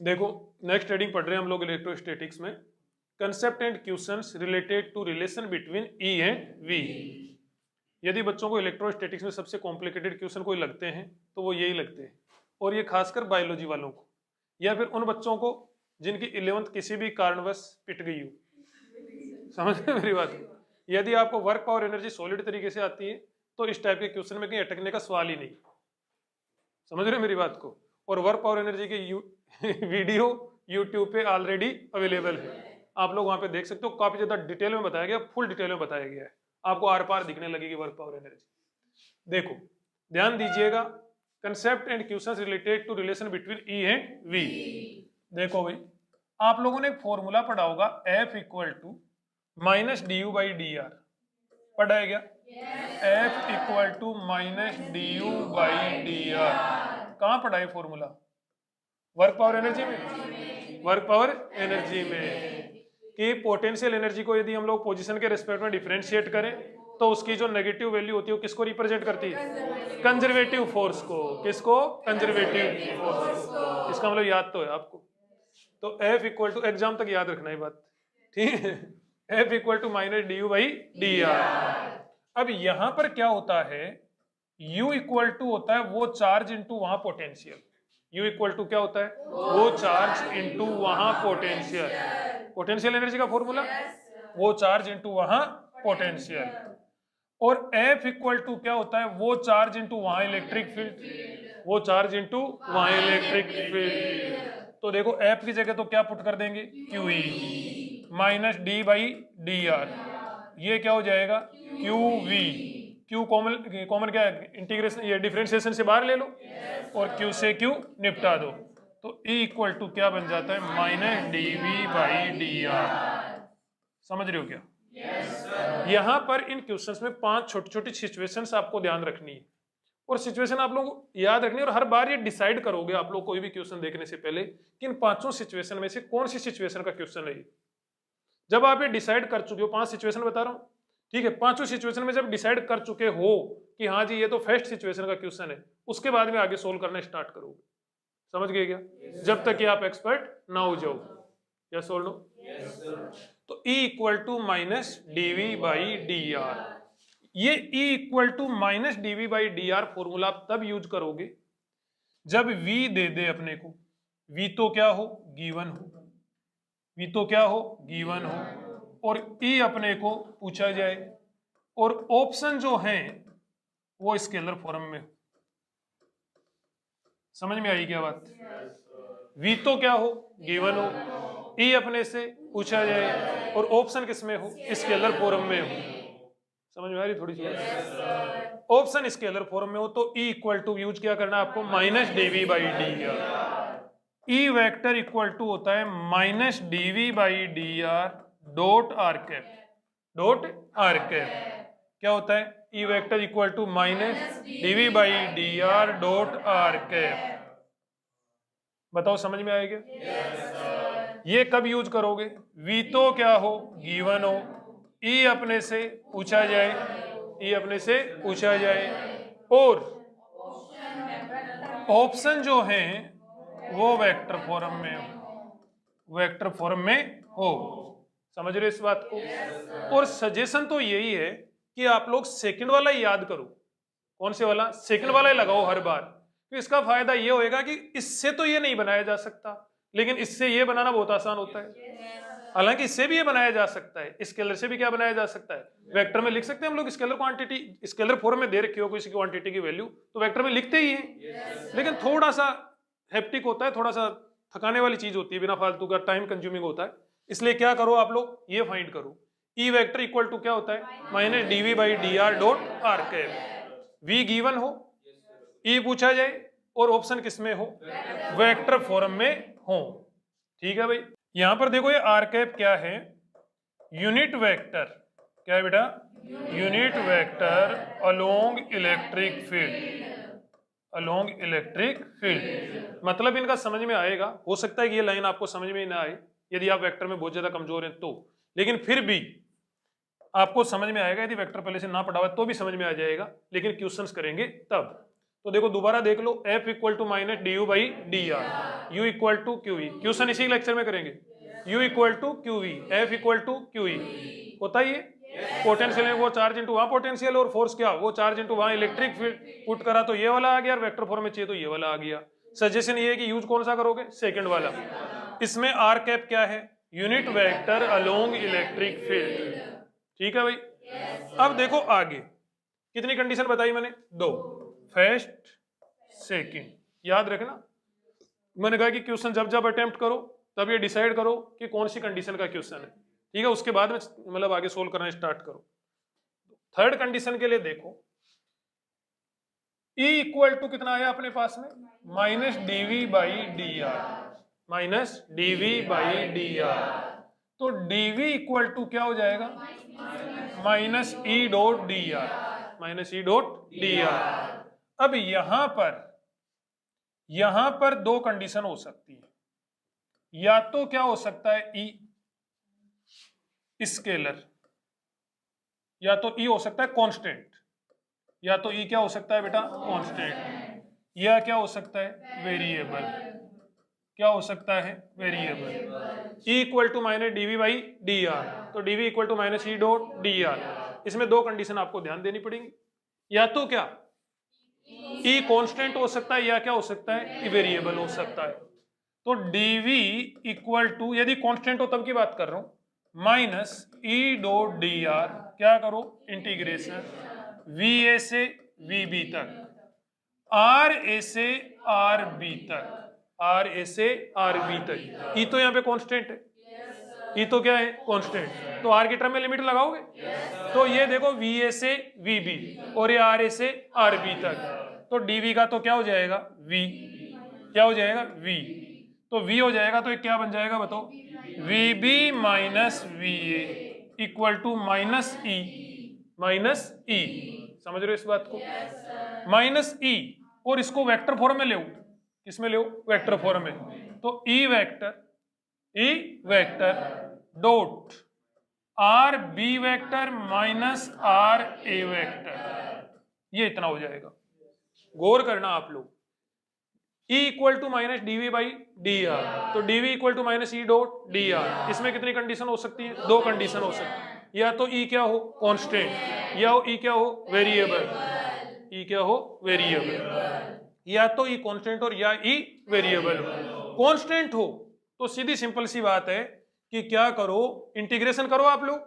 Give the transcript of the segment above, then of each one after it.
देखो next heading पढ़ रहे हैं हम लोग इलेक्ट्रोस्टैटिक्स में, concept and questions related to relation between E and V. यदि बच्चों को इलेक्ट्रोस्टैटिक्स में सबसे कॉम्प्लिकेटेड क्वेश्चन कोई लगते हैं तो वो यही लगते हैं, और ये खासकर बायोलॉजी वालों को, या फिर उन बच्चों को जिनकी 11th किसी भी कारणवश पिट गई हो। समझ रहे मेरी बात को? यदि आपको वर्क पावर एनर्जी सॉलिड तरीके से आती है तो इस टाइप के क्वेश्चन में कहीं अटकने का सवाल ही नहीं। समझ रहे मेरी बात को? और वर्क पावर एनर्जी के वीडियो यूट्यूब पे ऑलरेडी अवेलेबल है, आप लोग वहां पे देख सकते हो। काफी ज्यादा डिटेल में बताया गया, फुल डिटेल में बताया गया है, आपको आर पार दिखने लगेगी वर्क पावर एनर्जी। देखो ध्यान दीजिएगा, concept and questions related to relation between E and V. देखो भाई, आप लोगों ने एक फॉर्मूला पढ़ा होगा, F equal to minus D U by D R, पढ़ा है क्या? F equal to minus D U by D R. कहाँ पढ़ा है फॉर्मूला? वर्क पावर एनर्जी में। वर्क पावर एनर्जी में कि पोटेंशियल एनर्जी को यदि हम लोग पोजीशन के रिस्पेक्ट में डिफरेंशिएट करें तो उसकी जो नेगेटिव वैल्यू होती है वो किसको रिप्रेजेंट करती है? कंजर्वेटिव फोर्स को। किसको? कंजर्वेटिव फोर्स को। इसका मतलब याद तो है आपको। तो F इक्वल टू, एग्जाम तक याद रखना है बात, ठीक है? F equal to minus D U by D R. अब यहां पर क्या होता है, U इक्वल टू होता है वो चार्ज इंटू वहां पोटेंशियल। U इक्वल टू क्या होता है? वो चार्ज इंटू वहां पोटेंशियल। पोटेंशियल एनर्जी का फॉर्मूला वो चार्ज इंटू वहां पोटेंशियल। और F इक्वल टू क्या होता है? वो चार्ज इंटू वहां इलेक्ट्रिक फील्ड। वो चार्ज इंटू वहां इलेक्ट्रिक फील्ड। तो देखो F की जगह तो क्या पुट कर देंगे? QE minus D by D R. ये क्या हो जाएगा? QV। Q कॉमन क्या है? इंटीग्रेशन, ये डिफरेंशिएशन से बाहर ले लो और Q से Q निपटा दो। तो E इक्वल टू क्या बन जाता है? Minus D V by D R. समझ रहे हो क्या? यहां पर इन क्वेश्चंस में 5 छोटी छोटी सिचुएशंस आपको ध्यान रखनी है, और सिचुएशन आप लोग याद रखनी है, और हर बार ये डिसाइड करोगे आप लोग कोई भी क्वेश्चन देखने से पहले कि इन 5 सिचुएशन में से कौन सी सिचुएशन का क्वेश्चन है। जब आप ये डिसाइड कर चुके हो, 5 सिचुएशन बता रहा हूं, ठीक है, 5 सिचुएशन में जब डिसाइड कर चुके हो कि हाँ जी ये तो फर्स्ट सिचुएशन का क्वेश्चन है, उसके बाद में आगे सोल्व करना स्टार्ट करोगे। समझ गए क्या? जब तक कि आप एक्सपर्ट ना हो जाओ। यस और नो? तो E equal to minus DV by D R. ये E equal to minus DV by D R formula आप तब यूज करोगे जब V दे दे अपने को, V तो क्या हो? गिवन हो। V तो क्या हो? गिवन हो। और E अपने को पूछा जाए, और ऑप्शन जो है वो स्केलर फॉर्म में। समझ में आई क्या बात? V तो क्या हो? गिवन हो। E अपने से पूछा जाए और ऑप्शन किस में हो? स्केलर फॉर्म में हो। समझ में आ रही थोड़ी सी? ऑप्शन स्केलर फॉर्म में हो तो E इक्वल टू यूज क्या करना है आपको? Minus DV by D R. E vector equal to होता है minus DV by D R dot are cap. Dot are cap क्या होता है? E vector equal to minus DV by D R dot are cap. बताओ समझ में आएगा? ये कब यूज करोगे? V तो क्या हो? गिवन हो। E अपने से पूछा जाए, E अपने से पूछा जाए, और ऑप्शन जो है वो वेक्टर फॉर्म में हो। वेक्टर फॉर्म में हो। समझ रहे हो इस बात को? और सजेशन तो यही है कि आप लोग सेकंड वाला ही याद करो। कौन से वाला? सेकंड वाला ही लगाओ हर बार। तो इसका फायदा ये होएगा कि इससे तो ये नहीं बनाया जा सकता, लेकिन इससे ये बनाना बहुत आसान होता है। हालांकि इससे भी ये बनाया जा सकता है, स्केलर से भी क्या बनाया जा सकता है? वेक्टर में लिख सकते हैं हम लोग। स्केलर क्वांटिटी स्केलर फॉर्म में दे रखी हो किसी क्वांटिटी की वैल्यू तो वेक्टर में लिखते ही हैं, लेकिन थोड़ा सा हेप्टिक होता है, थोड़ा सा थकाने वाली चीज होती है, बिना फालतू का टाइम कंज्यूमिंग होता है। इसलिए क्या करो आप लोग, ये फाइंड करो, E वेक्टर इक्वल टू क्या होता है? Minus DV by D R dot are cap. V given हो, E पूछा जाए, और ऑप्शन किसमें हो? वेक्टर फॉर्म में हो। ठीक है भाई। यहां पर देखो ये आर कैप क्या है? Unit vector. क्या है बेटा? Unit vector along electric field. Along electric field मतलब इनका समझ में आएगा। हो सकता है कि ये लाइन आपको समझ में ना आए यदि आप वेक्टर में बहुत ज्यादा कमजोर हैं तो, लेकिन फिर भी आपको समझ में आएगा। यदि वेक्टर पहले से ना पढ़ा हुआ तो भी समझ में आ जाएगा, लेकिन क्वेश्चंस करेंगे तब। तो देखो दोबारा देख लो, F equal to minus D U by D R, U equal to Q E, question इसी लेक्चर में करेंगे। U equal to Q E, F equal to Q E, होता ही है। पोटेंशियल है वो चार्ज इंटू वहां पोटेंशियल, और फोर्स क्या वो चार्ज इंटू वहां इलेक्ट्रिक फील्ड, पुट करा तो ये वाला आ गया, और वेक्टर फॉर्म में चाहिए तो ये वाला आ गया। सजेशन ये है कि यूज कौन सा करोगे, सेकंड वाला। इसमें आर कैप क्या है, unit vector along electric field, ठीक है भाई। अब देखो आगे कितनी कंडीशन बताई मैंने, 2, फर्स्ट सेकंड, याद रखना। मैंने कहा कि क्वेश्चन जब जब अटेम्प्ट करो तब ये डिसाइड करो कि कौन सी कंडीशन का क्वेश्चन है, ठीक है, उसके बाद में मतलब आगे सोल्व करना स्टार्ट करो। थर्ड कंडीशन के लिए देखो, E इक्वल टू कितना आया अपने पास में, minus DV by D R, minus DV by D R. तो डीवी इक्वल टू क्या हो जाएगा, minus E dot D R, minus E dot D R. अब यहां पर दो कंडीशन हो सकती है, या तो क्या हो सकता है ई स्केलर, या तो ई हो सकता है कांस्टेंट, या तो ई क्या हो सकता है बेटा कांस्टेंट, या क्या हो सकता है वेरिएबल, क्या हो सकता है variable. E equal to minus DV by D R, तो DV equal to minus E dot D R. इसमें दो कंडीशन आपको ध्यान देनी पड़ेंगी, या तो क्या ई कांस्टेंट हो सकता है, या क्या हो सकता है वेरिएबल हो सकता है। तो डीवी इक्वल टू, यदि कांस्टेंट हो तब की बात कर रहा हूं, minus E dot D are, क्या करो इंटीग्रेशन वी ए से वी बी तक, आर ए से आर बी तक, आर ए से आर बी तक। ई तो यहाँ पे कांस्टेंट है, ई तो क्या है कांस्टेंट, तो आर की टर्म में लिमिट लगाओगे, तो ये देखो वी ए से वी बी और ये आर ए से आर बी तक, तो डीवी का तो क्या हो जाएगा वी, क्या हो जाएगा वी, तो वी हो जाएगा, तो ये क्या बन जाएगा बताओ, V B minus V A equal to minus E, minus E, समझ रहे हो इस बात को, माइनस ई, और इसको वेक्टर फॉर्म में ले, किसमें ले, वेक्टर फॉर्म में, तो E vector dot R B vector minus R A vector, ये इतना हो जाएगा। गौर करना आप लोग, E equal to minus DV by D R, तो DV equal to minus E dot D R. इसमें कितनी कंडीशन हो सकती है, दो कंडीशन हो सकती है, या तो E क्या हो कांस्टेंट, या E क्या हो वेरिएबल, E क्या हो वेरिएबल, या तो E कांस्टेंट और या E वेरिएबल हो। कांस्टेंट हो तो सीधी सिंपल सी बात है कि क्या करो, इंटीग्रेशन करो आप लोग,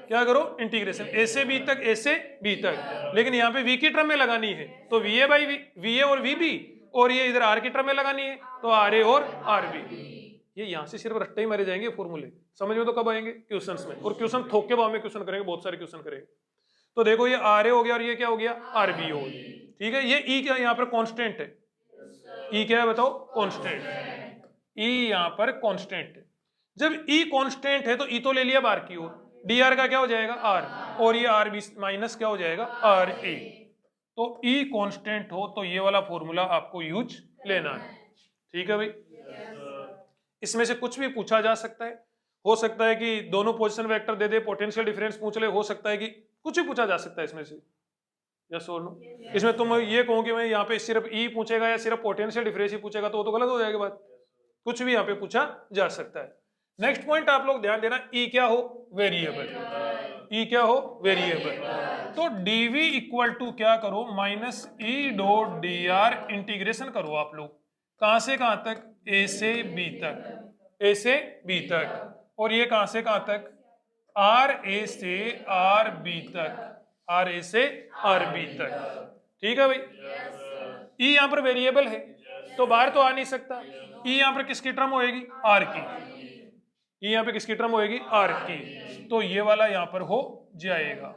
क्या करो इंटीग्रेशन ए से बी तक, ए से बी तक, लेकिन यहाँ पे वी की टर्म में लगानी है, तो V A by V A और वी बी, और ये इधर आर की टर्म में लगानी है, तो आर ए और आर बी। ये यहाँ से सिर्फ रट्टे ही मारे जाएंगे फॉर्मूले, समझ में तो कब आएंगे क्वेश्चंस में, और क्वेश्चन थोक के भाव में क्वेश्चन करेंगे, बहुत सारे क्वेश्चन करेंगे। तो देखो ये आर ए हो गया और ये क्या हो गया आर बी हो गया, ठीक है। ये ई क्या यहाँ पर कॉन्स्टेंट है, ई क्या है बताओ कॉन्स्टेंट, ई यहाँ पर कॉन्स्टेंट है। जब ई कॉन्स्टेंट है तो ई तो ले लिया बार की ओर, डी आर का क्या हो जाएगा आर, और ये आर बी माइनस क्या हो जाएगा आर ए। तो E कांस्टेंट हो तो ये वाला फॉर्मूला आपको यूज लेना है, ठीक है भाई। इसमें से कुछ भी पूछा जा सकता है, हो सकता है कि दोनों पोजीशन वेक्टर दे दे, पोटेंशियल डिफरेंस पूछ ले, हो सकता है कि कुछ भी पूछा जा सकता है इसमें से, यस और नो। इसमें तुम ये कहो कि मैं यहाँ पे सिर्फ E पूछेगा या सिर्फ पोटेंशियल डिफरेंस ही पूछेगा, तो वो तो गलत हो जाएगी बात, कुछ भी यहाँ पे पूछा जा सकता है। नेक्स्ट पॉइंट आप लोग ध्यान देना, E क्या हो वेरिएबल, E क्या हो वेरिएबल, तो dv इक्वल टू क्या करो minus E dot D are, integration करो आप लोग, कहां से कहां तक, a से b तक, a से b तक, और ये कहां से कहां तक, आर ए से आर बी तक, आर ए से आर बी तक, ठीक है भाई। E यहां पर वेरिएबल है तो बाहर तो आ नहीं सकता, E यहां पर किसकी टर्म होएगी आर की, E यहां पे किसकी टर्म होएगी आर की, तो ये वाला यहां पर हो जाएगा।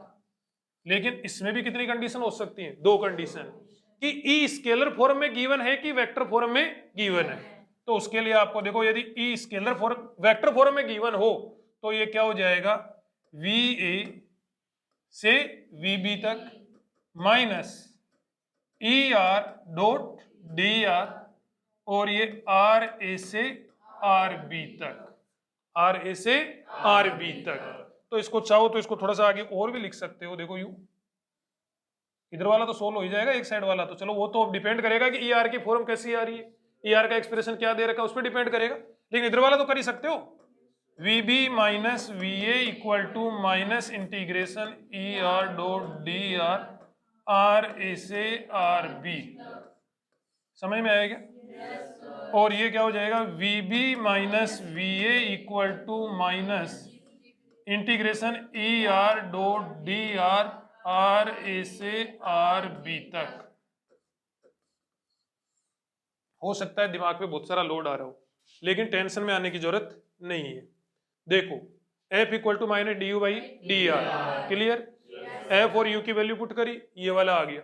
लेकिन इसमें भी कितनी कंडीशन हो सकती है, दो कंडीशन, कि ई स्केलर फॉर्म में गिवन है कि वेक्टर फॉर्म में गिवन है। तो उसके लिए आपको देखो, यदि ई स्केलर फॉर्म वेक्टर फॉर्म में गिवन हो तो ये क्या हो जाएगा वी ए से वी बी तक minus E R dot D are, और ये आर ए से आर बी तक, आर ए से आर बी तक। तो इसको चाहो तो इसको थोड़ा सा आगे और भी लिख सकते हो, देखो यू इधर वाला तो सोल्व हो ही जाएगा, एक साइड वाला तो चलो वो तो डिपेंड करेगा कि ई आर की फॉर्म कैसी आ रही है, ई आर का एक्सप्रेशन क्या दे रखा है उस पर डिपेंड करेगा, लेकिन इधर वाला तो कर ही सकते हो। V B minus V A equal to minus integration E R dot D R R A से आर बी, समझ में आएगा? और ये क्या हो जाएगा, V B minus V A equal to minus integration E R dot D R R A से आर बी तक। हो सकता है दिमाग पे बहुत सारा लोड आ रहा हो, लेकिन टेंशन में आने की जरूरत नहीं है। देखो f equal to minus D U by D R, clear? f और u की वैल्यू पुट करी, ये वाला आ गया,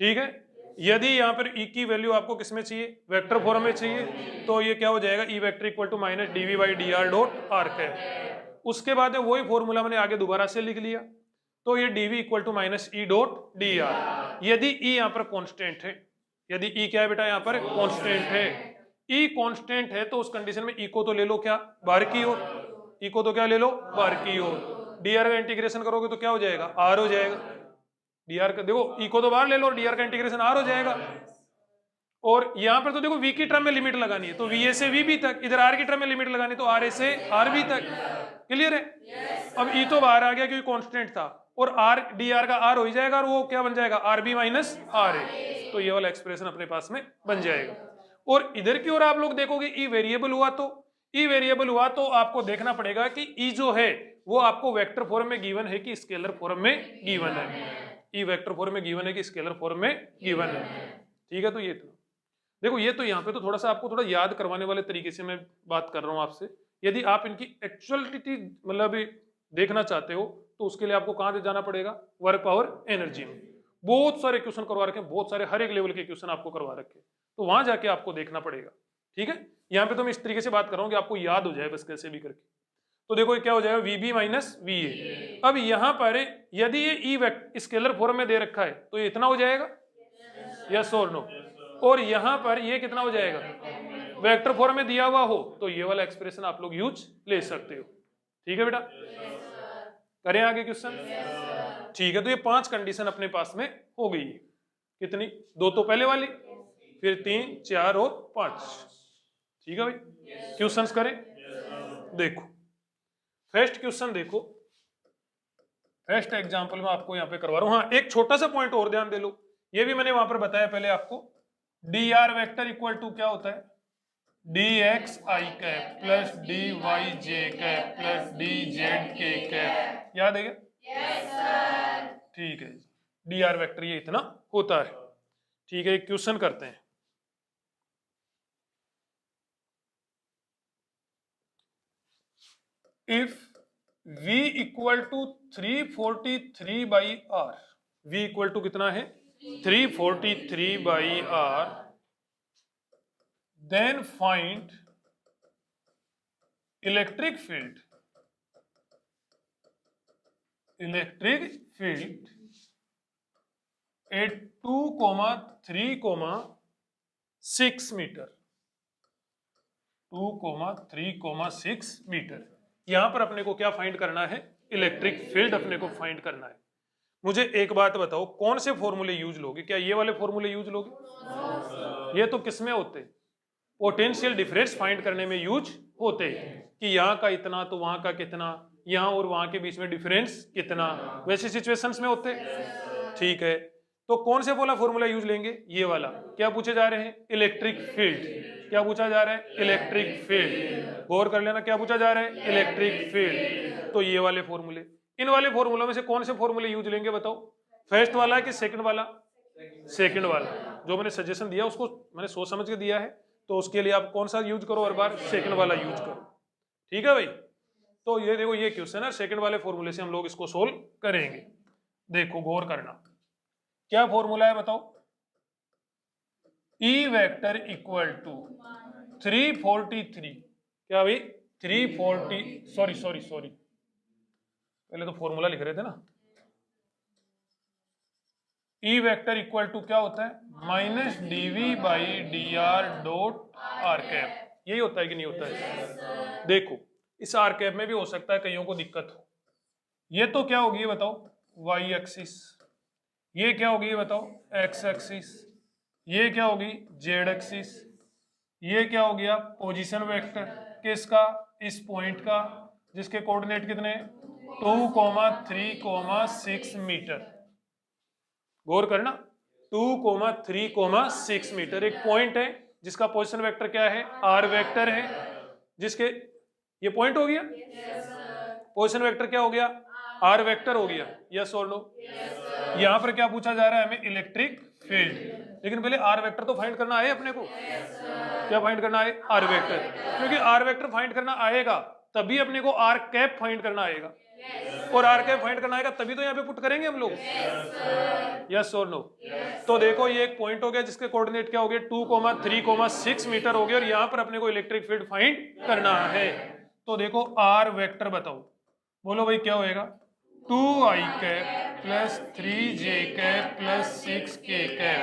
ठीक है। यदि यहाँ पर e की वैल्यू आपको किसमें चाहिए, वेक्टर फॉर्म में चाहिए, तो ये क्या हो जाएगा, e vector equal to minus D V by D R dot are cap. उसके बाद वही फॉर्मूला मैंने आगे दोबारा से लिख लिया, तो ये dv equal to minus E dot D R. यदि e यहाँ पर कॉन्स्टेंट है, यदि e क्या है बेटा यहाँ पर कॉन्स्टेंट है, e कॉन्स्टेंट है तो उस कंडीशन में e को तो ले लो क्या बाहर की ओर, e को तो क्या ले लो बाहर की ओर, dr का इंटीग्रेशन करोगे तो क्या हो जाएगा r हो जाएगा, dr का देखो e को तो बाहर ले लो, dr का इंटीग्रेशन r हो जाएगा। और यहाँ पर तो देखो v की टर्म में लिमिट लगानी है तो va से vb तक, इधर r की टर्म में लिमिट लगानी है तो ra से rb तक, क्लियर है? अब e तो बाहर आ गया क्योंकि कांस्टेंट था, और r dr का r हो ही जाएगा, और वो क्या बन जाएगा rb माइनस ra, तो ये वाला एक्सप्रेशन अपने पास में बन जाएगा। और इधर की ओर आप लोग देखोगे e वेरिएबल हुआ, तो e वेरिएबल हुआ तो आपको देखना पड़ेगा कि e जो है वो आपको वेक्टर फॉर्म में गिवन है कि स्केलर फॉर्म में गिवन है, e वेक्टर फॉर्म में गिवन है कि स्केलर फॉर्म में गिवन है, ठीक है। तो ये तो देखो, ये तो यहाँ पे तो थोड़ा सा आपको थोड़ा याद करवाने वाले तरीके से मैं बात कर रहा हूँ आपसे। यदि आप इनकी एक्चुअलिटी मतलब देखना चाहते हो तो उसके लिए आपको कहाँ जाना पड़ेगा, वर्क पावर एनर्जी में। बहुत सारे क्वेश्चन करवा रखे हैं, बहुत सारे हर एक लेवल के क्वेश्चन आपको करवा रखे हैं, तो वहां जाके आपको देखना पड़ेगा, ठीक है। यहाँ पे तो मैं इस तरीके से बात कर रहा हूँ कि आपको याद हो जाए बस कैसे भी करके। तो देखो क्या हो जाएगा, V B minus V A. अब यहाँ पर यदि ये ई वेक्टर स्केलर फॉर्म में दे रखा है तो ये इतना हो जाएगा, यस और नो। और यहाँ पर ये कितना हो जाएगा, वेक्टर फॉर्म में दिया हुआ हो तो ये वाला एक्सप्रेशन आप लोग यूज ले सकते हो, ठीक है बेटा। करें आगे क्वेश्चन, ठीक है। तो ये 5 कंडीशन अपने पास में हो गई है, कितनी, 2 तो पहले वाली, फिर 3 4 और 5, ठीक है भाई। क्वेश्चंस करें, देखो फर्स्ट क्वेश्चन देखो, फर्स्ट एग्जांपल में आपको यहाँ पे करवा रहा हूं। हाँ, एक छोटा सा पॉइंट और ध्यान दे लो, ये भी मैंने वहां पर बताया पहले आपको, D R vector equal to क्या होता है, D X I cap plus D Y J cap plus D Z K cap, याद है क्या? Yes sir. ठीक है, डी आर वेक्टर ये इतना होता है, ठीक है। एक क्वेश्चन करते हैं, if v equal to 343 by R, v equal to कितना है 343 by R, then find electric field, electric field at 2,3,6 meter, 2,3,6 meter. यहां पर अपने को क्या फाइंड करना है, इलेक्ट्रिक फील्ड अपने को फाइंड करना है। मुझे एक बात बताओ, कौन से फॉर्मूले यूज लोगे, क्या ये वाले फॉर्मूले यूज लोगे? ये तो किसमें होते, पोटेंशियल डिफरेंस फाइंड करने में यूज होते हैं कि यहाँ का इतना तो वहां का कितना, यहाँ और वहां के बीच में डिफरेंस कितना, वैसे सिचुएशंस में होते, ठीक है। तो कौन से वाला फॉर्मूला यूज लेंगे, ये वाला। क्या पूछे जा रहे हैं, इलेक्ट्रिक फील्ड। क्या पूछा जा रहा है, इलेक्ट्रिक फील्ड। गौर कर लेना, क्या पूछा जा रहा है, इलेक्ट्रिक फील्ड। तो ये वाले फॉर्मूले, इन वाले फॉर्मूलों में से कौन से फॉर्मूले यूज लेंगे बताओ, फर्स्ट वाला कि सेकंड वाला? सेकंड वाला। जो मैंने सजेशन दिया उसको मैंने सोच समझ के दिया है, तो उसके लिए आप कौन सा यूज करो हर बार, सेकंड वाला यूज करो, ठीक है भाई। तो ये देखो, ये क्वेश्चन है, सेकंड वाले फॉर्मूले से हम लोग इसको सोल्व करेंगे। देखो गौर करना, क्या फॉर्मूला है बताओ, ई वेक्टर इक्वल टू 343, क्या भाई 340, सॉरी पहले तो फॉर्मूला लिख रहे थे ना। ई वेक्टर इक्वल टू क्या होता है, minus DV by D R dot are cap, यही होता है कि नहीं होता है? देखो इस आर कैप में भी हो सकता है कईयों को दिक्कत हो, ये तो क्या होगी ये बताओ, वाई एक्सिस, ये क्या होगी ये बताओ, एक्स एक्सिस। ये क्या होगी, जेड एक्सिस। ये क्या हो गया, पोजीशन वेक्टर किसका, इस पॉइंट का, जिसके कोऑर्डिनेट कितने 2,3,6 मीटर। गौर करना, 2,3,6 मीटर एक पॉइंट है जिसका पोजीशन वेक्टर क्या है, आर वेक्टर है, जिसके ये पॉइंट हो गया, पोजीशन वेक्टर क्या हो गया, आर वेक्टर हो गया। यस और नो? यहां पर क्या पूछा जा रहा है हमें, इलेक्ट्रिक फील्ड। लेकिन पहले आर वेक्टर तो फाइंड करना है अपने को। क्या फाइंड करना है, आर वेक्टर। क्योंकि आर वेक्टर फाइंड करना आएगा तभी अपने को आर कैप फाइंड करना आएगा, और आर कैप फाइंड करना आएगा तभी तो यहाँ पे पुट करेंगे हम लोग। यस और नो? तो देखो ये एक पॉइंट हो गया जिसके कोऑर्डिनेट क्या हो गए, 2,3,6 मीटर हो गए, और यहाँ पर अपने को इलेक्ट्रिक फील्ड फाइंड करना है। तो देखो आर वेक्टर बताओ, बोलो भाई क्या होएगा, 2i cap plus 3j cap plus 6k cap.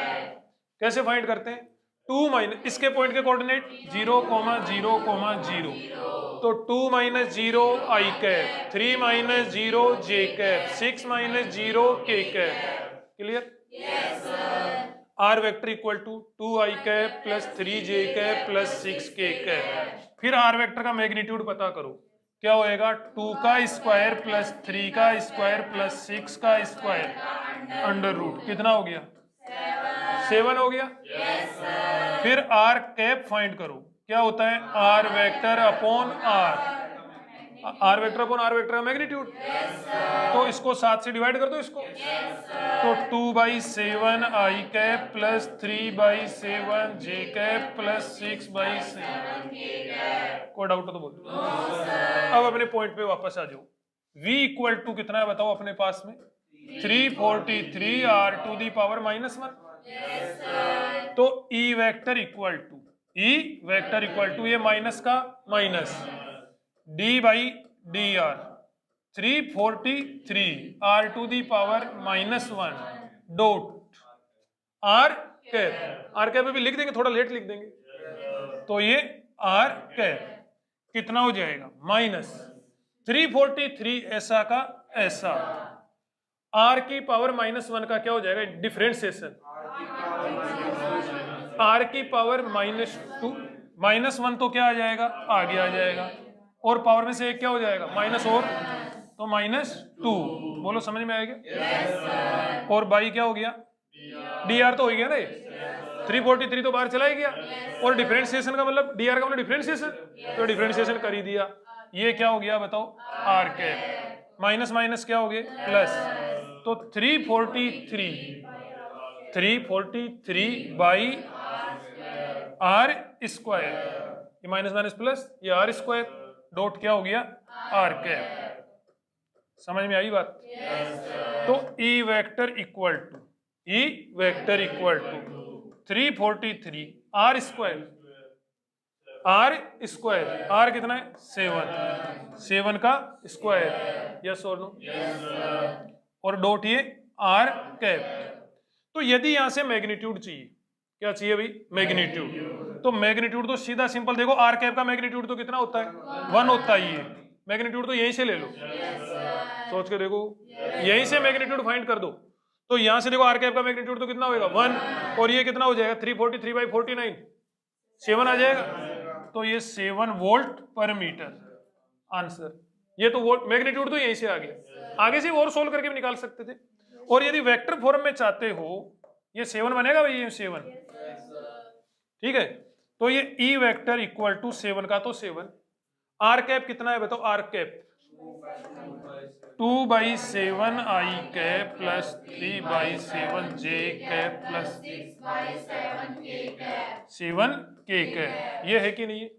कैसे फाइंड करते हैं, 2 माइनस इसके पॉइंट के कोऑर्डिनेट 0,0,0, तो 2 minus 0 i cap, 3 minus 0 j cap, 6 minus 0 k cap. Clear? R vector equal to 2i cap plus 3j cap plus 6k cap. फिर r vector का magnitude पता करो, क्या होएगा, 2 का स्क्वायर प्लस 3 का स्क्वायर प्लस 6 का स्क्वायर अंडर रूट, कितना हो गया, 7 हो गया। फिर आर कैप फाइंड करो, क्या होता है, r vector upon r, r vector upon r vector का मैग्नीट्यूड। तो इसको 7 से डिवाइड कर दो इसको, तो 2/7 i cap plus 3/7 j cap plus 6/7। कोई डाउट हो तो बोलो। अब अपने पॉइंट पे वापस आ जाओ, v इक्वल टू कितना है बताओ अपने पास में, 343 r टू दी पावर -1। तो E वेक्टर इक्वल टू ये माइनस का minus d by D r, 343 r to the power -1 dot r cap. r cap भी लिख देंगे, थोड़ा लेट लिख देंगे। तो ये r कैप कितना हो जाएगा, -343 ऐसा का ऐसा, r की पावर -1 का क्या हो जाएगा, डिफरेंशिएशन, r की पावर -2 -1 तो क्या आ जाएगा, आगे आ जाएगा, और पावर में से एक क्या हो जाएगा, माइनस, और तो -2। बोलो समझ में आएगा? और बाई क्या हो गया, dr तो हो गया ना, 343 तो बाहर चला ही गया, और डिफरेंशिएशन का मतलब dr का मतलब डिफरेंशिएशन, तो डिफरेंशिएशन कर ही दिया। ये क्या हो गया बताओ, r कैप, माइनस माइनस क्या हो गए, प्लस, तो 343 बाई r स्क्वायर, ये माइनस माइनस प्लस, ये r स्क्वायर डॉट क्या हो गया, r कैप। समझ में आई बात? तो E vector equal to 343 r square, r कितना है, 7 का स्क्वायर। यस और नो? और डॉट ये r कैप। तो यदि यहां से मैग्नीट्यूड चाहिए, क्या चाहिए भाई, मैग्नीट्यूड, तो मैग्नीट्यूड तो सीधा सिंपल देखो, r कैप का मैग्नीट्यूड तो कितना होता है, 1 होता है। ये मैग्नीट्यूड तो यहीं से ले लो, सोच के देखो, यहीं से मैग्नीट्यूड फाइंड कर दो। तो यहां से देखो r कैप का मैग्नीट्यूड तो कितना होगा, 1, और ये कितना हो जाएगा, 343/49, 7 आ जाएगा। तो ये 7 वोल्ट पर मीटर आंसर। ये तो वोल्ट मैग्नीट्यूड तो यहीं से आ गया, आगे से और सोल्व करके भी निकाल सकते थे। और यदि वेक्टर फॉर्म में चाहते हो, ये 7 बनेगा भाई, ये 7, ठीक है। तो ये E वेक्टर इक्वल टू 7 का तो 7, r कैप कितना है बताओ, r cap 2/7 i cap plus 3/7 j cap plus 7 k cap. ये है कि नहीं है?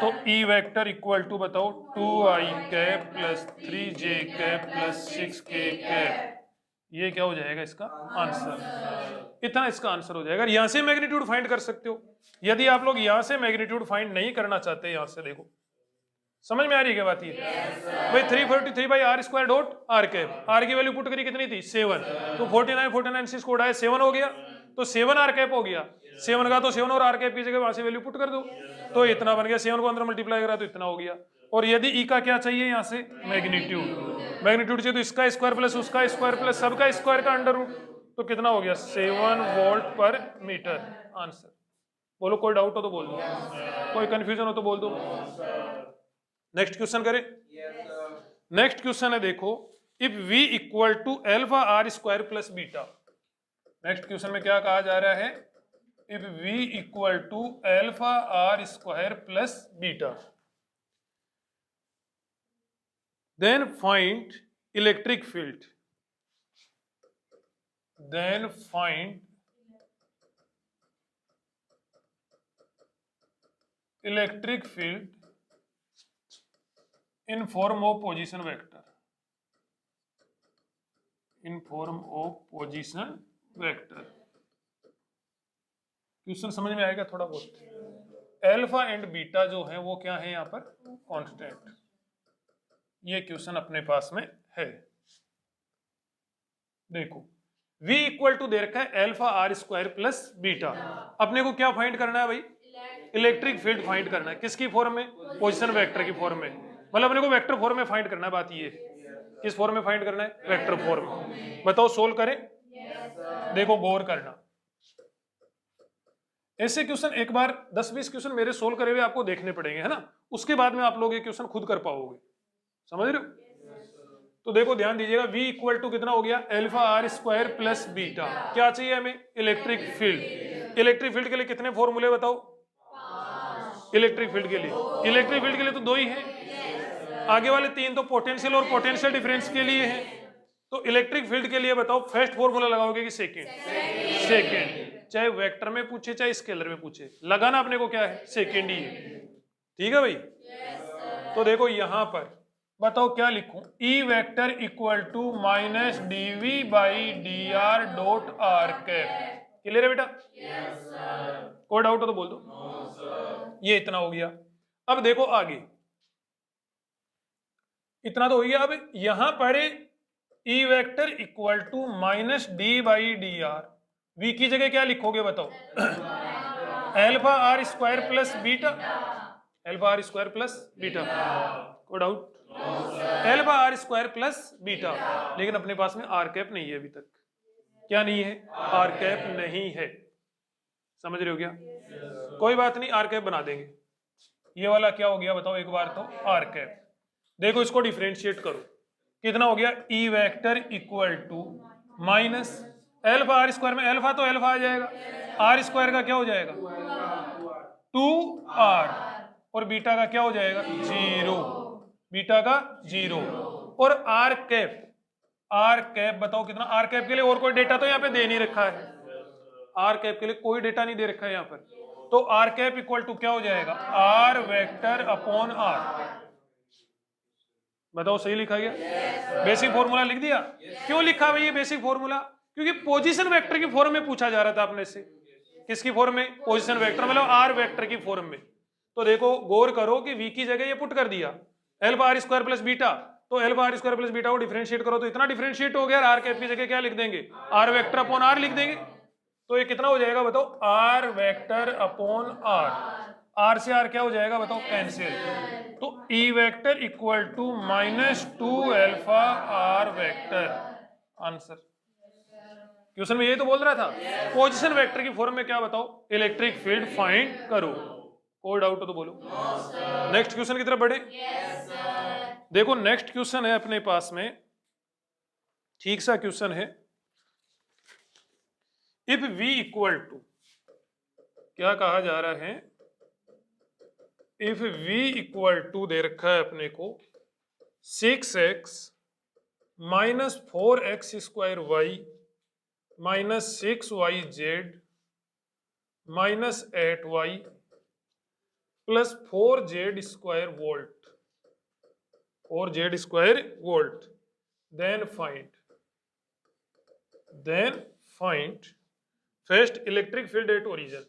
तो E वेक्टर इक्वल टू बताओ 2i cap plus 3j cap plus 6k cap. ये क्या हो जाएगा इसका आंसर, इतना इसका आंसर हो जाएगा। यहां से मैग्नीट्यूड फाइंड कर सकते हो। यदि आप लोग यहां से मैग्नीट्यूड फाइंड नहीं करना चाहते, यहां से देखो, समझ में आ रही है क्या बात? ये भाई 343/r square dot r cap, r की वैल्यू पुट करी कितनी थी, 7, तो 49 से इसको उड़ाए 7 हो गया, तो 7 r कैप हो गया। 7 का तो 7 और r कैप की जगह वहां से वैल्यू पुट कर दो, तो इतना बन गया। 7 को अंदर मल्टीप्लाई करा तो इतना हो गया। और यदि ई का क्या चाहिए यहाँ से, मैग्नीट्यूड। मैग्नीट्यूड चाहिए तो इसका स्क्वायर प्लस उसका स्क्वायर प्लस सबका स्क्वायर का अंडर रूट, तो कितना हो गया 7 वोल्ट पर मीटर। आंसर बोलो, कोई डाउट हो तो बोल दो, कोई कंफ्यूजन हो तो बोल दो। नेक्स्ट क्वेश्चन करें। नेक्स्ट क्वेश्चन है देखो, if v equal to alpha are square plus beta. Next question में क्या कहा जा रहा है, if v equal to alpha are square plus beta, then find electric field, then find electric field in form of position vector, in form of position vector। Question समझ में आएगा थोड़ा बहुत। अल्फा एंड बीटा जो है वो क्या है यहाँ पर, कांस्टेंट। ये क्वेश्चन अपने पास में है। देखो v इक्वल टू दे रखा है alpha are square plus beta. अपने को क्या फाइंड करना है भाई, इलेक्ट्रिक फील्ड फाइंड करना है। किसकी फॉर्म में, पोजीशन वेक्टर की फॉर्म में। मतलब अपने को वेक्टर फॉर्म में फाइंड करना है। बात ये किस फॉर्म में फाइंड करना है, वेक्टर फॉर्म में। बताओ सोल्व करें। देखो गौर करना, ऐसे क्वेश्चन एक बार 10-20 क्वेश्चन मेरे सोल्व करे हुए आपको देखने पड़ेंगे, है ना। उसके बाद में आप लोग ये क्वेश्चन खुद कर पाओगे, समझ रहे हो। तो देखो ध्यान दीजिएगा, v इक्वल टू कितना हो गया, alpha are square plus beta. क्या चाहिए हमें, इलेक्ट्रिक फील्ड। इलेक्ट्रिक फील्ड के लिए कितने फॉर्मूले बताओ, इलेक्ट्रिक फील्ड के लिए। इलेक्ट्रिक फील्ड के लिए तो 2 ही है, आगे वाले 3 तो पोटेंशियल और पोटेंशियल डिफरेंस के लिए है। तो इलेक्ट्रिक फील्ड के लिए बताओ फर्स्ट फॉर्मूला लगाओगे कि सेकंड, सेकंड। चाहे वेक्टर में पूछे चाहे स्केलर में पूछे, लगाना अपने को क्या है, सेकंड ही है। ठीक है भाई। तो देखो यहां पर बताओ क्या लिखूं, E vector equal to minus DV by D R dot are cap. Clear है बेटा, कोई डाउट हो तो बोल दो। ये इतना हो गया। अब देखो आगे, इतना तो हो गया। अब यहां पर E vector equal to minus D by D R, V की जगह क्या लिखोगे बताओ, alpha are square plus beta, alpha are square plus beta. कोई doubt, alpha are square plus beta. लेकिन अपने पास में आर कैप नहीं है अभी तक। क्या नहीं है, आर कैप नहीं है। समझ रहे हो क्या, कोई बात नहीं, आर कैप बना देंगे। ये वाला क्या हो गया बताओ एक बार तो, आर कैप। देखो इसको डिफरेंशिएट करो, कितना हो गया, E vector equal to minus alpha are square में एल्फा तो एल्फा आ जाएगा, आर स्क्वायर का क्या हो जाएगा 2r, और बीटा का क्या हो जाएगा 0, बीटा का 0। और आर कैप, आर कैप बताओ कितना, आर कैप के लिए और कोई डेटा तो यहाँ पे दे नहीं रखा है, आर कैप के लिए कोई डेटा नहीं दे रखा है यहाँ पर। तो आर कैप इक्वल टू क्या हो जाएगा, आर वेक्टर अपॉन आर। बताओ सही लिखा गया, बेसिक फॉर्मूला लिख दिया। क्यों लिखा भाई ये बेसिक फॉर्मूला, क्योंकि पोजीशन वेक्टर की फॉर्म में पूछा जा रहा था अपने से। किसकी फॉर्म में, पोजीशन वेक्टर, मतलब आर वेक्टर की फॉर्म में। तो देखो गौर करो कि v की जगह ये पुट कर दिया alpha are square plus beta, तो alpha are square plus beta को डिफरेंशिएट करो तो इतना डिफरेंशिएट हो गया। आर कैप की जगह क्या लिख देंगे, आर वेक्टर अपॉन आर लिख देंगे। तो ये कितना हो जाएगा बताओ, r vector upon r. R से आर क्या हो जाएगा बताओ, कैंसिल। तो E vector equal to minus 2 alpha r vector. Answer. Question में यही तो बोल रहा था, पोजीशन वेक्टर की फॉर्म में क्या बताओ, इलेक्ट्रिक फील्ड फाइंड करो। कोई डाउट हो तो बोलो। नेक्स्ट क्वेश्चन की तरफ बढ़े। देखो नेक्स्ट क्वेश्चन है अपने पास में, ठीक सा क्वेश्चन है। इफ v इक्वल टू, क्या कहा जा रहा है, इफ v इक्वल टू दे रखा है अपने को 6x minus 4x square y minus 6yz minus 8y plus 4z square volt, 4z square volt. Then find first electric field at origin,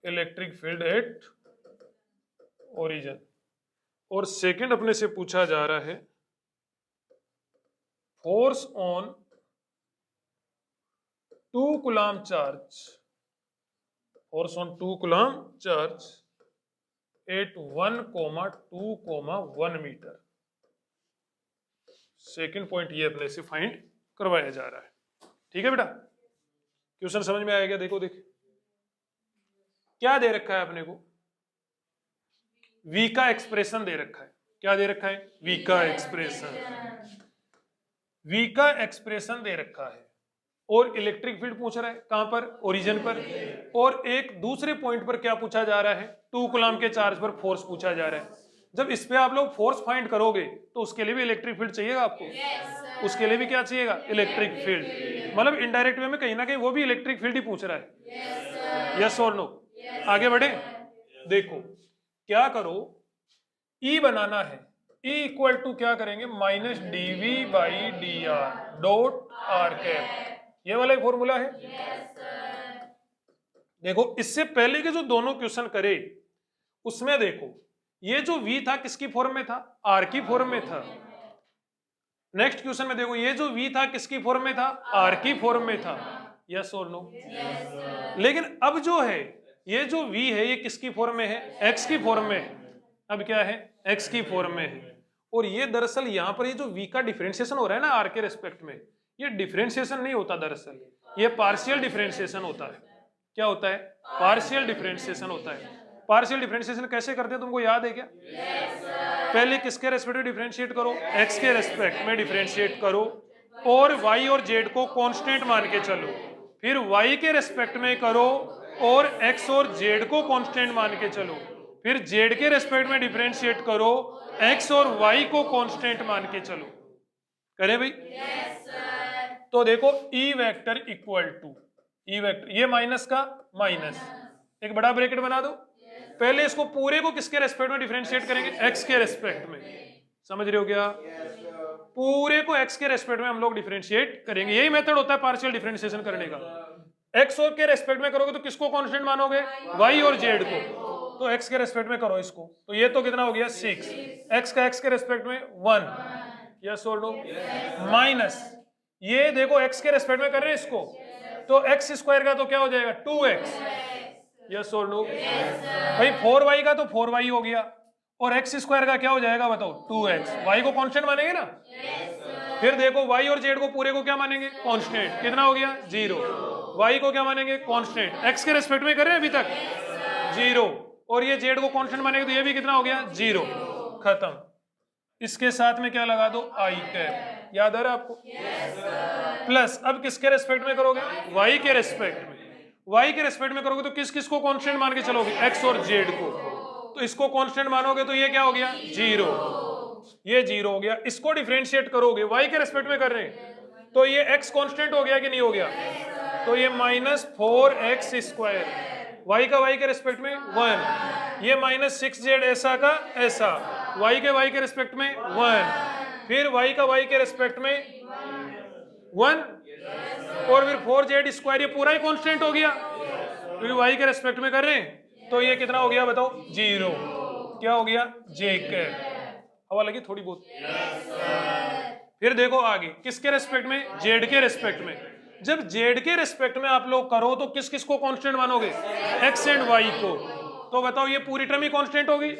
electric field at origin. और second अपने से पूछा जा रहा है force on 2 coulomb charge, force on 2 coulomb charge at 1,2,1 metre. Second point ये अपने से फाइंड करवाया जा रहा है। ठीक है बेटा, क्वेश्चन समझ में आएगा? देखो क्या दे रखा है अपने को, वी का एक्सप्रेशन दे रखा है। क्या दे रखा है? वी का एक्सप्रेशन। वी का एक्सप्रेशन दे रखा है और इलेक्ट्रिक फील्ड पूछ रहा है कहां पर? ओरिजिन पर। और एक दूसरे पॉइंट पर क्या पूछा जा रहा है? 2 कूलम के चार्ज पर फोर्स पूछा जा रहा है। जब इस पे आप लोग फोर्स फाइंड करोगे तो उसके लिए भी इलेक्ट्रिक फील्ड चाहिएगा आपको। उसके लिए भी क्या चाहिएगा? Electric field. मतलब इनडायरेक्ट वे में कहीं ना कहीं वो भी इलेक्ट्रिक फील्ड ही पूछ रहा है। यस और नो? आगे बढ़े। देखो क्या करो, ई बनाना है। ई इक्वल टू क्या करेंगे? Minus DV by D R dot are cap. ये वाला एक फॉर्मूला है। देखो इससे पहले के जो दोनों क्वेश्चन करे उसमें देखो ये जो v था किसकी फॉर्म में था? r की फॉर्म में था। नेक्स्ट क्वेश्चन में देखो ये जो v था किसकी फॉर्म में था? r की फॉर्म में था। यस और नो? लेकिन अब जो है ये जो v है ये किसकी फॉर्म में है? x की फॉर्म में है। अब क्या है? x की फॉर्म में है। और ये दरअसल यहाँ पर ये जो v का डिफरेंशिएशन हो रहा है ना r के रेस्पेक्ट में, ये डिफरेंशिएशन नहीं होता, दरअसल ये पार्शियल डिफरेंशिएशन होता है। क्या होता है? पार्शियल डिफरेंशिएशन होता है। पार्शियल डिफरेंशिएशन कैसे करते हैं तुमको याद है क्या? पहले किसके रेस्पेक्ट में डिफरेंशिएट करो? x के रेस्पेक्ट में डिफरेंशिएट करो और y और z को कांस्टेंट मान के चलो। फिर y के रेस्पेक्ट में करो और x और z को कांस्टेंट मान के चलो। फिर z के रेस्पेक्ट में डिफरेंशिएट करो, x और y को कांस्टेंट मान के चलो। करें भाई? तो देखो E vector equal to E vector, ये माइनस का माइनस, एक बड़ा ब्रैकेट बना दो। पहले इसको पूरे को किसके रेस्पेक्ट में डिफरेंशिएट करेंगे? x के रेस्पेक्ट में। समझ रहे हो क्या? पूरे को x के रेस्पेक्ट में हम लोग डिफरेंशिएट करेंगे। यही मेथड होता है पार्शियल डिफरेंशिएशन करने का। x और के रेस्पेक्ट में करोगे तो किसको कांस्टेंट मानोगे? y और z को। तो x के रेस्पेक्ट में करो इसको, तो ये तो कितना हो गया? 6। x का x के रेस्पेक्ट में 1। यस और नो? माइनस ये देखो x के रेस्पेक्ट में कर रहे हैं इसको, तो x स्क्वायर का तो क्या हो जाएगा? 2x। यस और नो? भाई 4y का तो 4y हो गया और x स्क्वायर का क्या हो जाएगा बताओ? 2x। y को कांस्टेंट मानेंगे ना? फिर देखो y और z को पूरे को क्या मानेंगे? कांस्टेंट। कितना हो गया? 0। y को क्या मानेंगे? कांस्टेंट। x के रेस्पेक्ट में कर रहे हैं अभी तक 0 और ये z को कांस्टेंट मानेंगे तो ये भी कितना हो गया? 0। खत्म। इसके साथ में क्या लगा दो? आई कैप। याद आ रहा है आपको? प्लस अब किसके रेस्पेक्ट में करोगे? y के रेस्पेक्ट में। y के रेस्पेक्ट में करोगे तो किस किस को कांस्टेंट मान के चलोगे? x और z को। तो इसको कांस्टेंट मानोगे तो ये क्या हो गया? 0। ये 0 हो गया। इसको डिफरेंशिएट करोगे, y के रेस्पेक्ट में कर रहे हैं, तो ये x कांस्टेंट हो गया कि नहीं हो गया? तो ये -4x स्क्वायर, y का y के रेस्पेक्ट में 1, ये -6z ऐसा का ऐसा, y के रेस्पेक्ट में 1, फिर y का y के रेस्पेक्ट में 1 और फिर 4z स्क्वायर, ये पूरा ही कांस्टेंट हो गया क्योंकि y के रेस्पेक्ट में कर रहे हैं। तो ये कितना हो गया बताओ? 0। क्या हो गया? j cap. हवा लगी थोड़ी बहुत? फिर देखो आगे किसके रेस्पेक्ट में? z के रेस्पेक्ट में। जब z के रेस्पेक्ट में आप लोग करो तो किस किस को कांस्टेंट मानोगे? x एंड y को। तो बताओ ये पूरी टर्म ही कांस्टेंट होगी?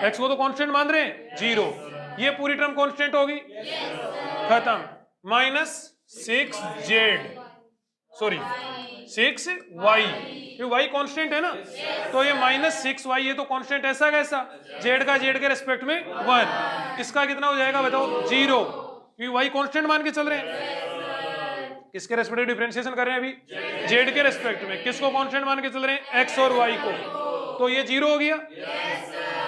x को तो कांस्टेंट मान रहे हैं 0, ये पूरी टर्म कांस्टेंट होगी। खत्म। -6z सॉरी 6y, ये y कांस्टेंट है ना, तो ये -6y, ये तो कांस्टेंट ऐसा कैसा? z का z के रेस्पेक्ट में 1, इसका कितना हो जाएगा बताओ? 0, क्योंकि y कांस्टेंट मान के चल रहे हैं। किसके रेस्पेक्ट में डिफरेंशिएशन कर रहे हैं अभी? z के रेस्पेक्ट में। किसको कांस्टेंट मान के चल रहे हैं? x और y को। तो ये 0 हो गया।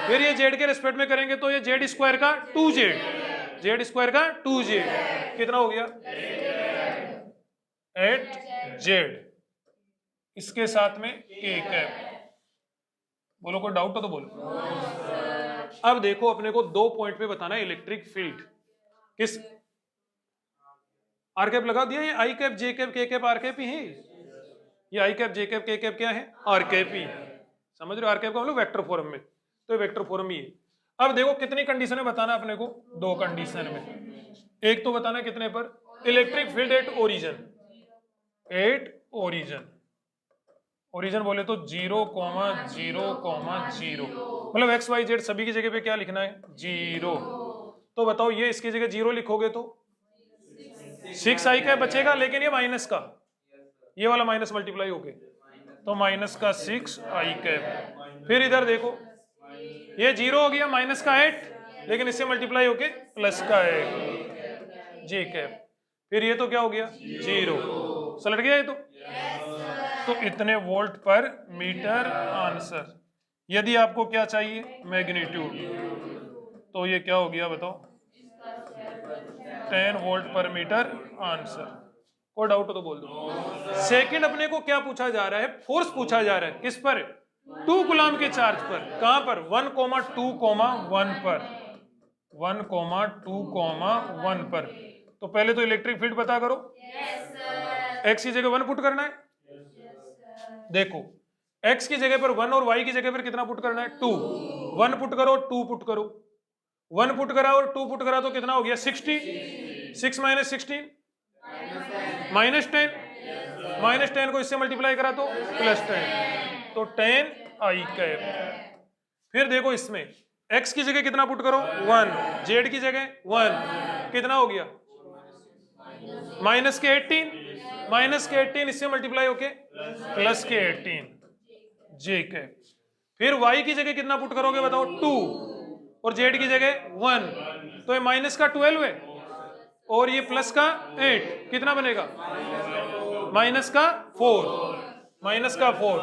फिर ये z के रेस्पेक्ट में करेंगे तो ये z स्क्वायर का 2z, z स्क्वायर का 2z कितना हो गया? 8z। इसके साथ में k कैप। बोलो कोई डाउट हो तो बोलो। अब देखो अपने को 2 पॉइंट पे बताना है इलेक्ट्रिक फील्ड। किस आर कैप लगा दिया, ये आई कैप जे कैप के कैप आर कैप ही है। ये आई कैप जे कैप के कैप क्या है? आर कैप ही है। समझ रहे हो? आर कैप का मतलब वेक्टर फॉर्म में, तो ये वेक्टर फॉर्म ही है। अब देखो कितनी कंडीशन में बताना अपने को? 2 कंडीशन में। एक तो बताना कितने पर? Electric field at origin, at origin, origin बोले तो 0,0,0 मतलब एक्स वाई जेड सभी की जगह पे क्या लिखना है 0। तो बताओ ये इसकी जगह 0 लिखोगे तो 6i का बचेगा, लेकिन ये माइनस का, ये वाला माइनस मल्टीप्लाई हो गए तो माइनस का 6i कैप। फिर इधर देखो ये 0 हो गया माइनस का 8, लेकिन इससे मल्टीप्लाई होके प्लस का 8 जी कैप। फिर ये तो क्या हो गया 0, सलट गया ये तो इतने वोल्ट पर मीटर आंसर। यदि आपको क्या चाहिए मैग्नीट्यूड, तो ये क्या हो गया बताओ 10 वोल्ट पर मीटर आंसर। कोई डाउट हो तो बोल दो। सेकंड अपने को क्या पूछा जा रहा है, फोर्स पूछा जा रहा है, किस पर 2 कूलम के चार्ज पर। कहां पर 1,2,1 पर 1,2,1 पर। तो पहले तो इलेक्ट्रिक फील्ड पता करो। एक्स की जगह 1 पुट करना है। देखो x की जगह पर 1 और y की जगह पर कितना पुट करना है 2। 1 पुट करो 2 पुट करो, 1 पुट करा और 2 पुट करा तो कितना हो गया 60। 6 माइनस 16 माइनस 10, माइनस 10 को इससे मल्टीप्लाई करा तो प्लस 10, तो 10i कैप। फिर देखो इसमें x की जगह कितना पुट करो 1, z की जगह 1, कितना हो गया माइनस के 18, माइनस के 18 इससे मल्टीप्लाई होके प्लस के 18 जे कैप। फिर y की जगह कितना पुट करोगे बताओ 2 और z की जगह 1, तो ये माइनस का 12 है और ये प्लस का 8, कितना बनेगा माइनस का 4, माइनस का 4,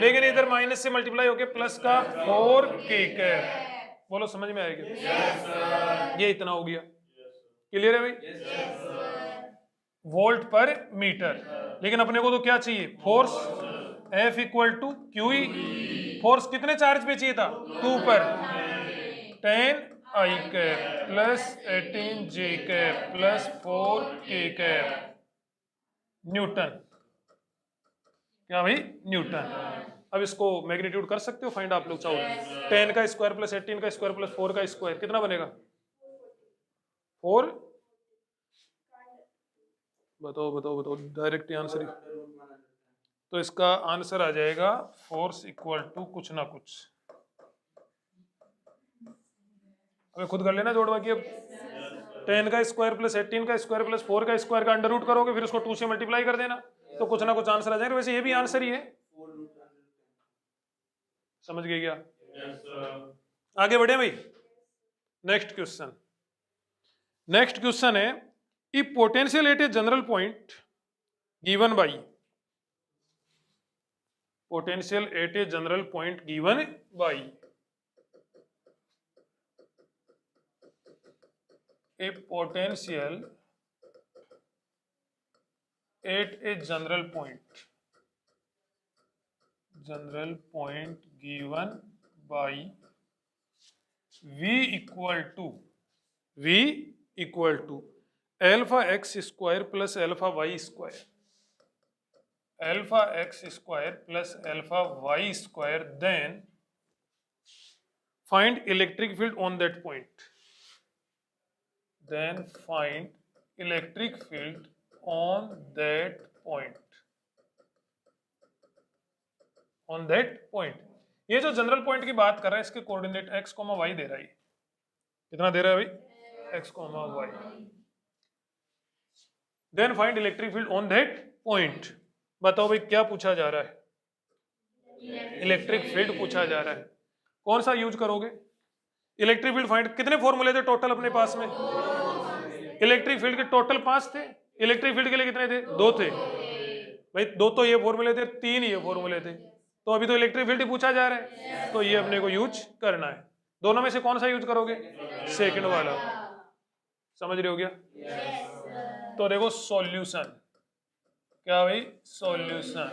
लेकिन इधर माइनस से मल्टीप्लाई होके प्लस का 4 के कैप। बोलो समझ में आएगा ये इतना हो गया, क्लियर है भाई वोल्ट पर मीटर। लेकिन अपने को तो क्या चाहिए force, F equal to QE। Force कितने चार्ज पे चाहिए था 2 पर, 10i cap plus 18j cap plus 4k cap newton. क्या भाई न्यूटन। अब इसको मैग्नीट्यूड कर सकते हो फाइंड आप लोग चाहो। 10 का स्क्वायर प्लस 18 का स्क्वायर प्लस 4 का स्क्वायर कितना बनेगा 4। बताओ बताओ बताओ डायरेक्ट आंसर। तो इसका आंसर आ जाएगा फोर्स इक्वल टू कुछ ना कुछ, अबे खुद कर लेना जोड़ बाकी। अब 10 का स्क्वायर प्लस 18 का स्क्वायर प्लस 4 का स्क्वायर का अंडर रूट करोगे, फिर उसको 2 से मल्टीप्लाई कर देना, तो कुछ ना कुछ आंसर आ जाएगा। वैसे ये भी आंसर ही है, समझ गए क्या। आगे बढ़े भाई। नेक्स्ट क्वेश्चन, नेक्स्ट क्वेश्चन है if potential at a general point given by, potential at a general point given by a potential at a general point given by v equal to alpha x square plus alpha y square, alpha x square plus alpha y square, then find electric field on that point, then find electric field on that point, on that point. ये जो general point की बात कर रहा है इसके coordinate x comma y दे रहा है। कितना दे रहा है भाई x comma y. Then find electric field on that point. बताओ भाई क्या पूछा जा रहा है, इलेक्ट्रिक फील्ड पूछा जा रहा है। कौन सा यूज करोगे इलेक्ट्रिक फील्ड फाइंड। कितने फॉर्मूले थे टोटल अपने पास में, इलेक्ट्रिक फील्ड के टोटल 5 थे, इलेक्ट्रिक फील्ड के लिए कितने थे 2 थे भाई। 2 तो ये फॉर्मूले थे, 3 ये फॉर्मूले थे, तो अभी तो इलेक्ट्रिक फील्ड ही पूछा जा रहा है, तो ये अपने को यूज करना है। दोनों में से कौन सा यूज करोगे सेकंड वाला, समझ रहे हो क्या। तो देखो सॉल्यूशन, क्या भाई solution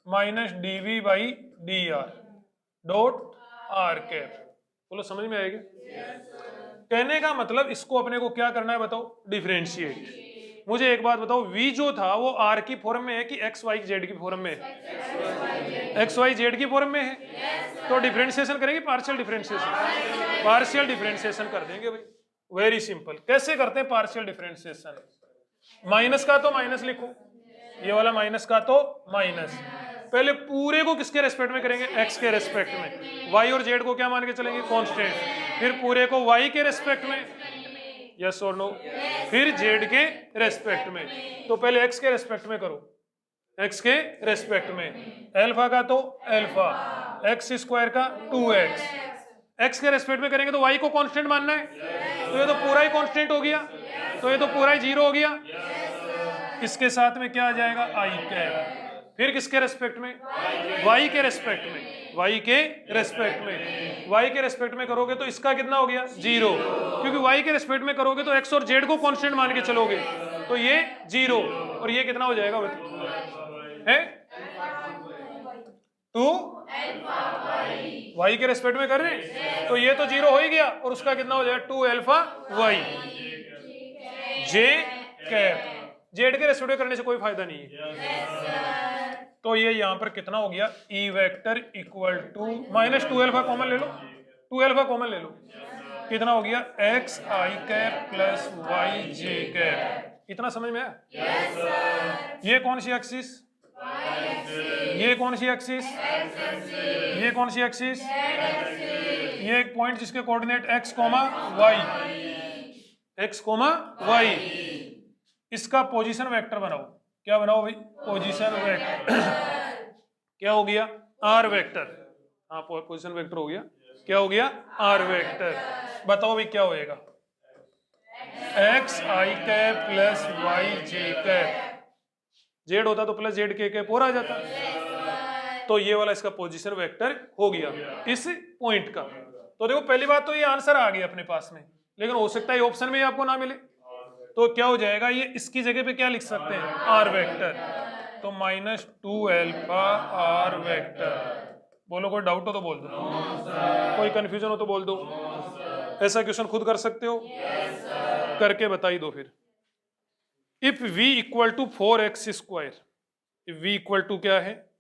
minus DV by D R dot are cap. बोलो समझ में आएगा। कहने का मतलब इसको अपने को क्या करना है बताओ डिफरेंशिएट। मुझे एक बात बताओ v जो था वो r की फॉर्म में है कि एक्स वाई जेड की फॉर्म में है, एक्स वाई जेड की फॉर्म में है, तो डिफरेंशिएशन करेंगे पार्शियल डिफरेंशिएशन, पार्शियल डिफरेंशिएशन कर देंगे भाई। Very simple. कैसे करते हैं पार्शियल डिफरेंशिएशन, माइनस का तो माइनस लिखो, ये वाला माइनस का तो माइनस, पहले पूरे को किसके रेस्पेक्ट में करेंगे, एक्स के रेस्पेक्ट में। वाई और जेड को क्या मान के चलेंगे, कांस्टेंट। फिर पूरे को वाई के रेस्पेक्ट में, यस और नो। फिर जेड के रेस्पेक्ट में। तो पहले एक्स के रेस्पेक्ट में करो, एक्स के रेस्पेक्ट में। अल्फा का तो अल्फा, एक्स स्क्वायर का 2x। एक्स के रेस्पेक्ट में करेंगे तो वाई को कांस्टेंट मानना है, तो ये तो पूरा ही कांस्टेंट हो गया, तो ये तो पूरा ही जीरो हो गया। इसके साथ में क्या आ जाएगा, आई कैप। फिर किसके रेस्पेक्ट में, वाई के रेस्पेक्ट में, वाई के रेस्पेक्ट में। वाई के रेस्पेक्ट में करोगे तो इसका कितना हो गया, जीरो, क्योंकि वाई के रेस्पेक्ट में करोगे तो एक्स और जेड को कांस्टेंट मान के चलोगे, तो ये जीरो, और ये कितना हो जाएगा है 2 वाई के रेस्पेक्ट में कर रहे हैं, तो ये तो जीरो हो ही गया, और उसका कितना हो जाएगा 2 alpha Y J cap. Z के रेस्पेक्ट में करने से कोई फायदा नहीं है। तो ये यहां पर कितना हो गया, E vector equal to minus 2 alpha common ले लो, 2 अल्फा कॉमन ले लो, कितना हो गया x I cap plus Y J cap. इतना समझ में आया? ये कौन सी एक्सिस, ये कौन सी एक्सिस, ये कौन सी एक्सिस, ये एक पॉइंट जिसके coordinate x, y, x, y। इसका पोजीशन वेक्टर बनाओ, क्या बनाओ भाई, पोजीशन वेक्टर। क्या हो गया, r वेक्टर। हाँ पोजीशन वेक्टर हो गया, क्या हो गया, r वेक्टर। बताओ भाई क्या होएगा, x I cap plus Y J cap. Z होता तो प्लस जेड के कैप और आ जाता, तो ये वाला इसका पोजीशन वेक्टर हो गया इस पॉइंट का। तो देखो पहली बात तो ये आंसर आ गया अपने पास में, लेकिन हो सकता है ऑप्शन में आपको ना मिले, तो क्या हो जाएगा, ये इसकी जगह पे क्या लिख सकते हैं, आर वेक्टर। तो माइनस 2 अल्फा आर वेक्टर। बोलो कोई डाउट हो तो बोल दो, कोई कंफ्यूजन हो तो बोल दो। ऐसा क्वेश्चन खुद कर सकते हो, करके बताई दो फिर। If v equal to 4x square, if v equal to क्या है,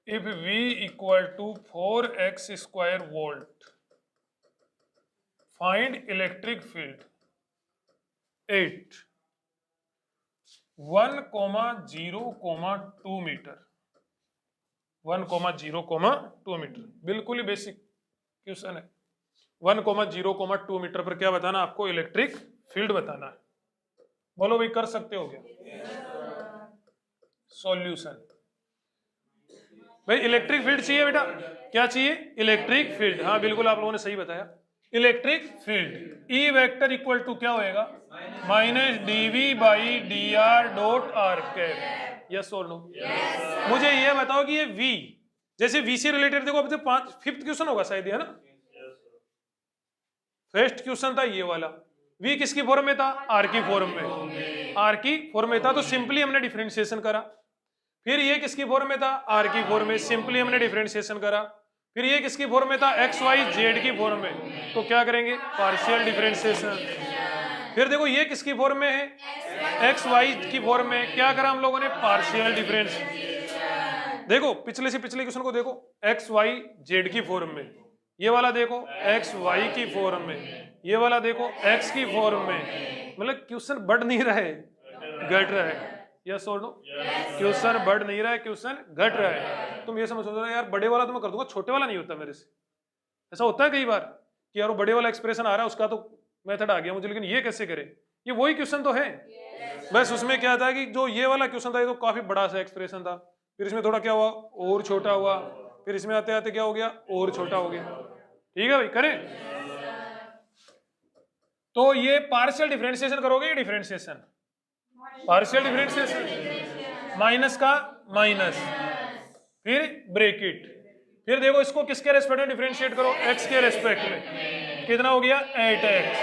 if v equal to 4x square volt, find electric field 8 1,0,2 metre, 1,0,2 metre. बिल्कुल ही बेसिक क्वेश्चन है। 1,0,2 मीटर पर क्या बताना आपको, इलेक्ट्रिक फील्ड बताना है। बोलो भाई कर सकते हो क्या, सॉल्यूशन। भाई इलेक्ट्रिक फील्ड चाहिए बेटा, क्या चाहिए, इलेक्ट्रिक फील्ड। हाँ बिल्कुल आप लोगों ने सही बताया, electric field. E vector equal to क्या होएगा, minus DV by D R dot are cap. Yes और नो? मुझे ये बताओ कि ये वी, जैसे वी से रिलेटेड देखो, अब तो 5th क्वेश्चन होगा शायद, है ना, फर्स्ट क्वेश्चन था ये वाला। v किसकी फॉर्म में था, r की फॉर्म में, r की फॉर्म में था, तो सिंपली हमने डिफरेंशिएशन करा। फिर ये किसकी फॉर्म में था, r की फॉर्म में, सिंपली हमने डिफरेंशिएशन करा। फिर ये किसकी फॉर्म में था, x y z की फॉर्म में, तो क्या करेंगे, पार्शियल डिफरेंशिएशन। फिर देखो ये किसकी फॉर्म में है, x y की फॉर्म में, क्या करा हम लोगों ने, पार्शियल डिफरेंस। देखो पिछले से पिछले क्वेश्चन को देखो, x y z की फॉर्म में, ये वाला देखो x y की फॉर्म में, ये वाला देखो x की फॉर्म में। मतलब क्वेश्चन बढ़ नहीं रहा है, घट रहा है। यस और नो? क्वेश्चन बढ़ नहीं रहा है, क्वेश्चन घट रहा है। तुम ये समझ रहे हो यार बड़े वाला तो मैं कर दूंगा, छोटे वाला नहीं होता मेरे से। ऐसा होता है कई बार कि यार वो बड़े वाला एक्सप्रेशन आ रहा है, उसका तो मेथड आ गया मुझे, लेकिन ये कैसे करे, ये वही क्वेश्चन तो है। बस उसमें क्या था कि जो ये वाला क्वेश्चन था ये तो काफी बड़ा सा एक्सप्रेशन था, फिर इसमें थोड़ा क्या हुआ, और छोटा हुआ, फिर इसमें आते आते क्या हो गया, और छोटा हो गया। ठीक है भाई, करें। तो ये पार्शियल डिफरेंशिएशन करोगे, ये डिफरेंशिएशन, पार्शियल डिफरेंशिएशन, माइनस का माइनस, फिर ब्रैकेट, फिर देखो इसको किसके रेस्पेक्ट में डिफरेंशिएट करो, x के रेस्पेक्ट में, कितना हो गया 8x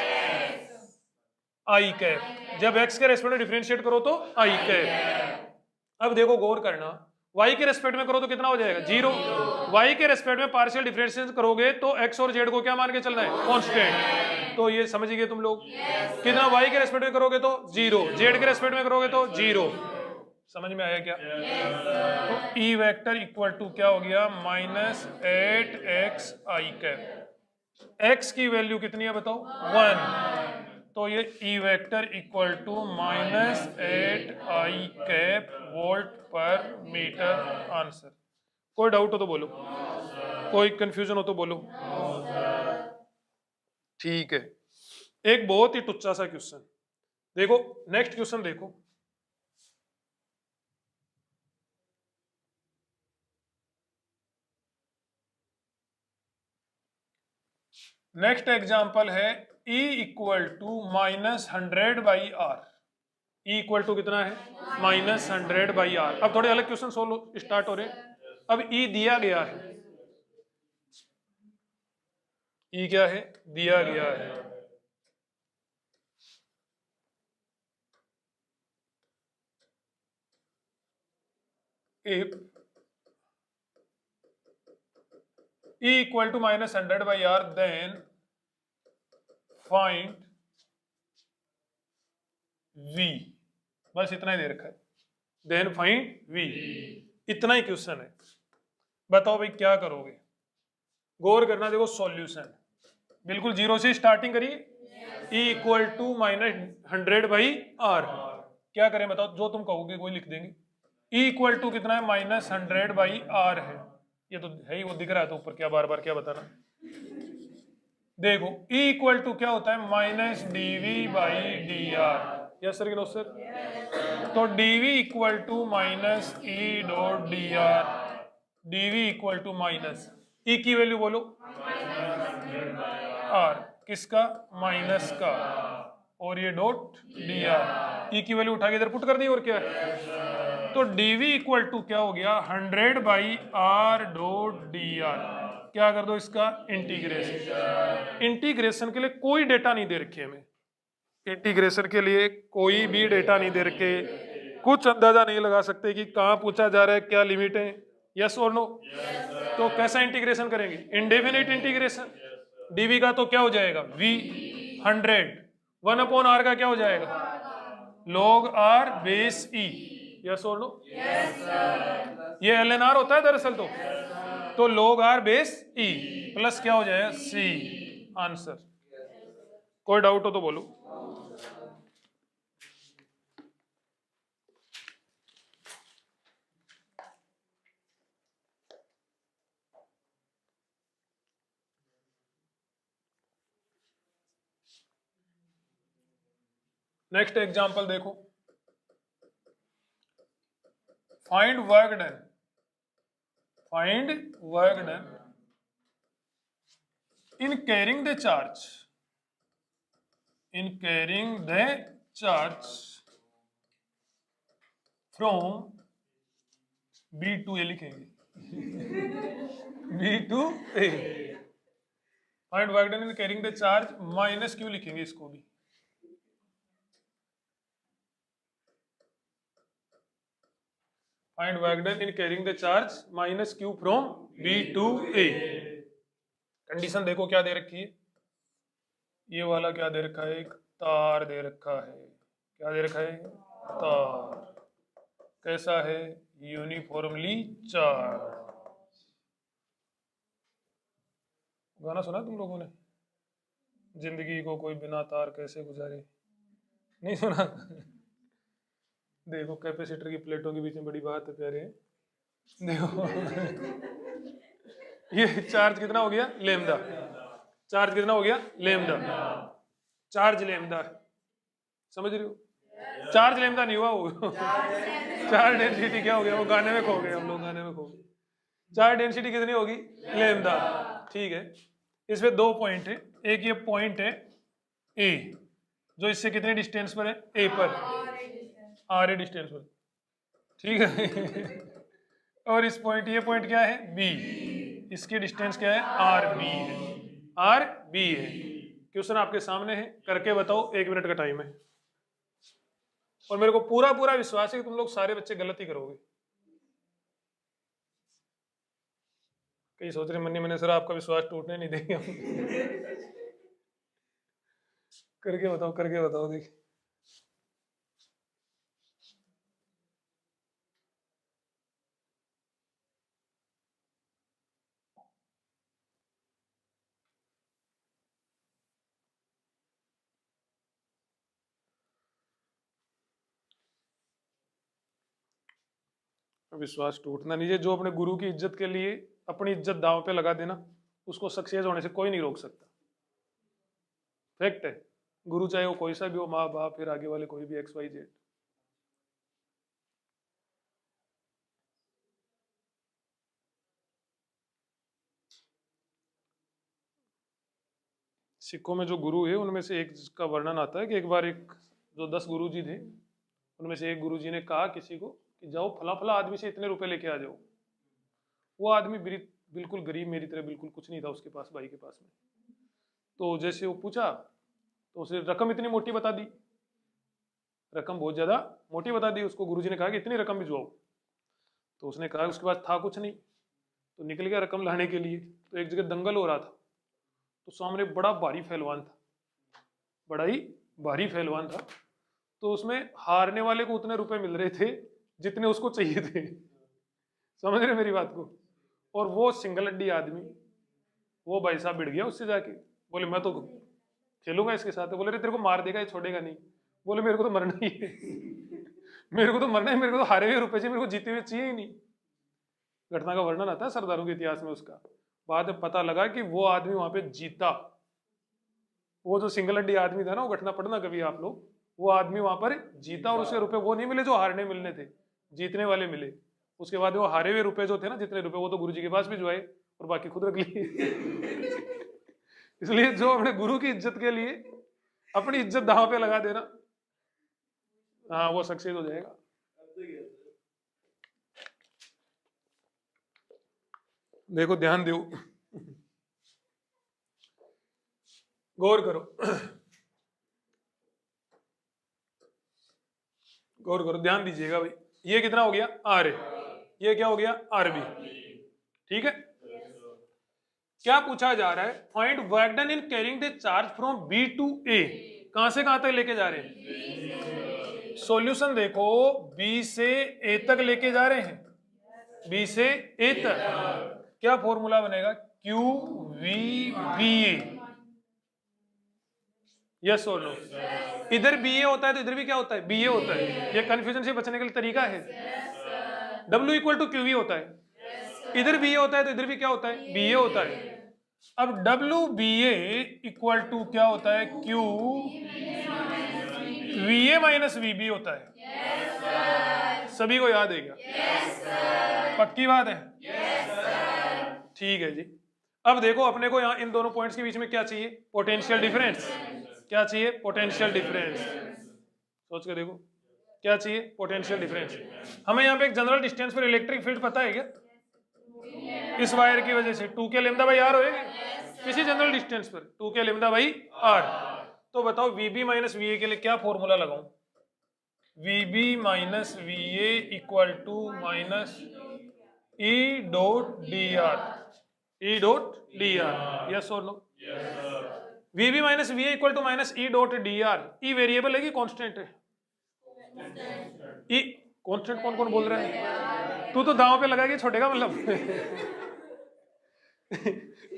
आई कैप। जब x के रेस्पेक्ट में डिफरेंशिएट करो तो आई कैप। अब देखो गौर करना, y के रेस्पेक्ट में करो तो कितना हो जाएगा 0, y के रेस्पेक्ट में पार्शियल डिफरेंशिएशन करोगे तो x और z को क्या मान के चलना है, कांस्टेंट। तो ये समझ गए तुम लोग, कितना y के रेस्पेक्ट में करोगे तो 0, z के रेस्पेक्ट में करोगे तो 0। समझ में आया क्या? तो ई वेक्टर इक्वल टू क्या हो गया, minus 8x i cap. x की वैल्यू कितनी है बताओ, 1, तो ये E vector equal to -8 I volt per metre answer. कोई डाउट हो तो बोलो, कोई कंफ्यूजन हो तो बोलो। ठीक है, एक बहुत ही टुच्चा सा क्वेश्चन देखो, नेक्स्ट क्वेश्चन देखो। नेक्स्ट एग्जांपल है E equal to -100/r। E equal to कितना है? -100/r। अब थोड़े अलग क्वेश्चन सोल्व स्टार्ट हो रहे हैं। अब E दिया गया है, E क्या है? दिया गया है। If E equal to -100/r then find V। बस इतना ही दे रखा है, देन फाइंड V। इतना ही क्वेश्चन है। बताओ भाई क्या करोगे? गौर करना, देखो सॉल्यूशन बिल्कुल जीरो से स्टार्टिंग करिए। E equal to -100/r। क्या करें बताओ, जो तुम कहोगे वही लिख देंगे। E इक्वल टू कितना है? -100/r है। ये तो है ही, वो दिख रहा है तो ऊपर, क्या बार बार क्या बताना। देखो E इक्वल टू क्या होता है? -dv/dr। यस सर कि नो सर? तो dv equal to -e.dr। dv equal to minus E की वैल्यू बोलो, r किसका? माइनस का, और ये डॉट dr। E की वैल्यू उठा के इधर पुट कर दी, और क्या है? तो dv इक्वल टू क्या हो गया? 100/r dot dr। क्या कर दो इसका? इंटीग्रेशन। इंटीग्रेशन के लिए कोई डेटा नहीं दे रखी है हमें, इंटीग्रेशन के लिए कोई भी डेटा नहीं दे रखे, कुछ अंदाजा नहीं लगा सकते कि कहाँ पूछा जा रहा है, क्या लिमिट है। यस और नो? तो कैसा इंटीग्रेशन करेंगे? Indefinite integration. डीवी का तो क्या हो जाएगा? v 100, 1/r का क्या हो जाएगा? log r base e। Yes और नो? ये ln r होता है दरअसल तो log r base e plus क्या हो जाएगा? c answer. कोई डाउट हो तो बोलो। नेक्स्ट एग्जांपल देखो, find work done. Find work done in carrying the charge, in carrying the charge from B to A लिखेंगे B to A। Find work done in carrying the charge minus Q लिखेंगे इसको भी। Find work done in carrying the charge minus Q from B to A। Condition देखो क्या दे रखी है, ये वाला क्या दे रखा है? एक तार दे रखा है। क्या दे रखा है? तार। कैसा है? Uniformly charge. गाना सुना तुम लोगों ने? जिंदगी को कोई बिना तार कैसे गुजारे? नहीं सुना? देखो कैपेसिटर की प्लेटों के बीच में बड़ी बात है प्यारे। देखो ये चार्ज कितना हो गया? लेमदा। चार्ज कितना हो गया? लेमदा। चार्ज लेमदा, समझ रहे हो? चार्ज लेमदा नहीं हुआ वो चार्ज डेंसिटी क्या हो गया? वो गाने में खो गए हम लोग, गाने में खो गए। चार्ज डेंसिटी कितनी होगी? लेमदा। ठीक है, इसमें दो पॉइंट है। एक ये पॉइंट है ए, जो इससे कितने डिस्टेंस पर है? ए पर, आर ए डिस्टेंस पर। ठीक है और इस पॉइंट, ये पॉइंट क्या है? बी। इसकी डिस्टेंस क्या है? आर बी है। आर बी है। क्वेश्चन आपके सामने है, करके बताओ, 1 मिनट का टाइम है। और मेरे को पूरा पूरा विश्वास है कि तुम लोग सारे बच्चे गलत ही करोगे। कई सोच रहे मन्नी मैंने सर आपका विश्वास टूटने नहीं देंगे हम करके बताओ, करके बताओ, देखिए। विश्वास टूटना नहीं है। जो अपने गुरु की इज्जत के लिए अपनी इज्जत दांव पे लगा देना, उसको सक्सेस होने से कोई नहीं रोक सकता। फैक्ट है। गुरु चाहे वो कोई सा भी हो, माँ बाप, फिर आगे वाले कोई भी XYZ। सिखों में जो गुरु है उनमें से एक का वर्णन आता है कि एक बार एक जो 10 गुरु जी थे, उनमें से एक गुरु जी ने कहा किसी को कि जाओ फला फला आदमी से इतने रुपए लेके आ जाओ। वो आदमी बिल्कुल गरीब, मेरी तरह बिल्कुल कुछ नहीं था उसके पास, भाई के पास में। तो जैसे वो पूछा तो उसे रकम इतनी मोटी बता दी, रकम बहुत ज्यादा मोटी बता दी। उसको गुरुजी ने कहा कि इतनी रकम भिजवाओ। तो उसने कहा उसके पास था कुछ नहीं, तो निकल गया रकम लाने के लिए। तो एक जगह दंगल हो रहा था, तो सामने बड़ा भारी पहलवान था, बड़ा ही भारी पहलवान था। तो उसमें हारने वाले को उतने रुपए मिल रहे थे जितने उसको चाहिए थे। समझ रहे मेरी बात को? और वो सिंगल हड्डी आदमी, वो भाई साहब भिड़ गया उससे जाके, बोले मैं तो खेलूंगा इसके साथ। बोले रे तेरे को मार देगा, ये छोड़ेगा नहीं। बोले मेरे को तो मरना ही है। मेरे को तो मरना है, मेरे को तो हारे हुए रुपए चाहिए, मेरे को जीते हुए चाहिए ही नहीं। घटना का वर्णन आता है सरदारों के इतिहास में उसका। बाद में पता लगा कि वो आदमी वहां पे जीता। वो जो सिंगल हड्डी आदमी था ना, वो घटना पढ़ना कभी आप लोग, वो आदमी वहां पर जीता और उसे रुपए वो नहीं मिले जो हारने मिलने थे, जीतने वाले मिले। उसके बाद वो हारे हुए रुपए जो थे ना, जितने रुपए, वो तो गुरुजी के पास भिजवाए और बाकी खुद रख लिए। इसलिए जो अपने गुरु की इज्जत के लिए अपनी इज्जत दांव पे लगा देना, हाँ वो सक्सेस हो जाएगा। देखो ध्यान दो, गौर करो, गौर करो, ध्यान दीजिएगा भाई। ये कितना हो गया? R A. ये क्या हो गया? आरबी। ठीक है। क्या पूछा जा रहा है? Find work done in carrying the charge from B to A. कहां से कहां तक लेके जा रहे हैं? सॉल्यूशन देखो, बी से ए तक लेके जा रहे हैं, बी से ए तक। क्या फॉर्मूला बनेगा? Q V B A. Yes और नो? इधर बी ए होता है तो इधर भी क्या होता है? बी ए होता है। ये कंफ्यूजन से बचने के लिए तरीका है। W equal to Q V होता है, इधर बी ए होता है तो इधर भी क्या होता है? बी ए होता है। अब W B A equal to क्या होता है? Q V A minus V B होता है। सभी को याद है क्या? पक्की बात है? ठीक है जी। अब देखो अपने को यहाँ इन दोनों पॉइंट्स के बीच में क्या चाहिए? Potential difference. क्या चाहिए? Potential difference. सोच के देखो क्या चाहिए? Potential difference. हमें यहाँ पे एक जनरल डिस्टेंस पर इलेक्ट्रिक फील्ड पता है क्या? इस वायर की वजह से 2k लैम्डा बाई आर होएगी किसी जनरल डिस्टेंस पर, 2k लैम्डा बाई आर। तो बताओ VB माइनस VA के लिए क्या फॉर्मूला लगाऊं? VB minus VA equal to minus E dot DR। E dot DR। Yes और no? VB minus VA equal to minus E dot DR। E variable है कि constant है? E कांस्टेंट कौन कौन बोल रहा है? तू तो दांव पे लगा के छोड़ेगा मतलब।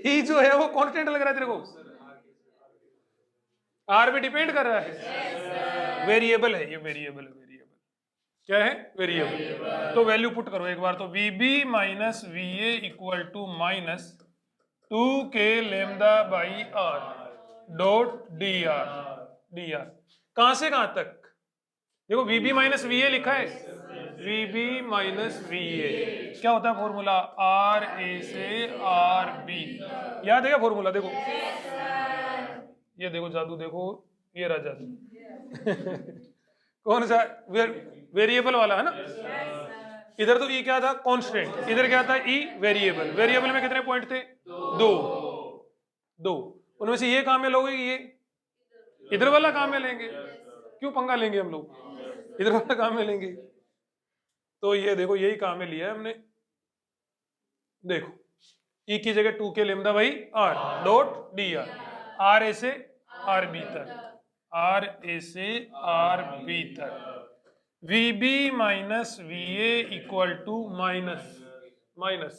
E जो है वो कांस्टेंट लग रहा है तेरे को? आर पे डिपेंड कर रहा है? वेरिएबल है ये, वेरिएबल है। वेरिएबल क्या है? वेरिएबल। तो वैल्यू पुट करो एक बार। तो VB minus VA equal to minus 2k lambda by are dot DR। DR कहां से कहां तक? देखो VB माइनस VA लिखा है, VB माइनस VA क्या होता है फॉर्मूला? RA से RB। याद है क्या फॉर्मूला? देखो ये देखो जादू, देखो ये रहा जादू। कौन सा? वेरिएबल वाला है ना? इधर तो E क्या था? कांस्टेंट। इधर क्या था? E variable. वेरिएबल में कितने पॉइंट थे? दो। उनमें से ये काम में लोगे कि ये इधर वाला काम में लेंगे? क्यों पंगा लेंगे हम लोग? इधर वाला काम में लेंगे। तो ये देखो यही काम में लिया है हमने। देखो E की जगह 2k lambda by are dot DR। R A से आर बी तक, आर ए से आर बी तक। VB minus VA equal to minus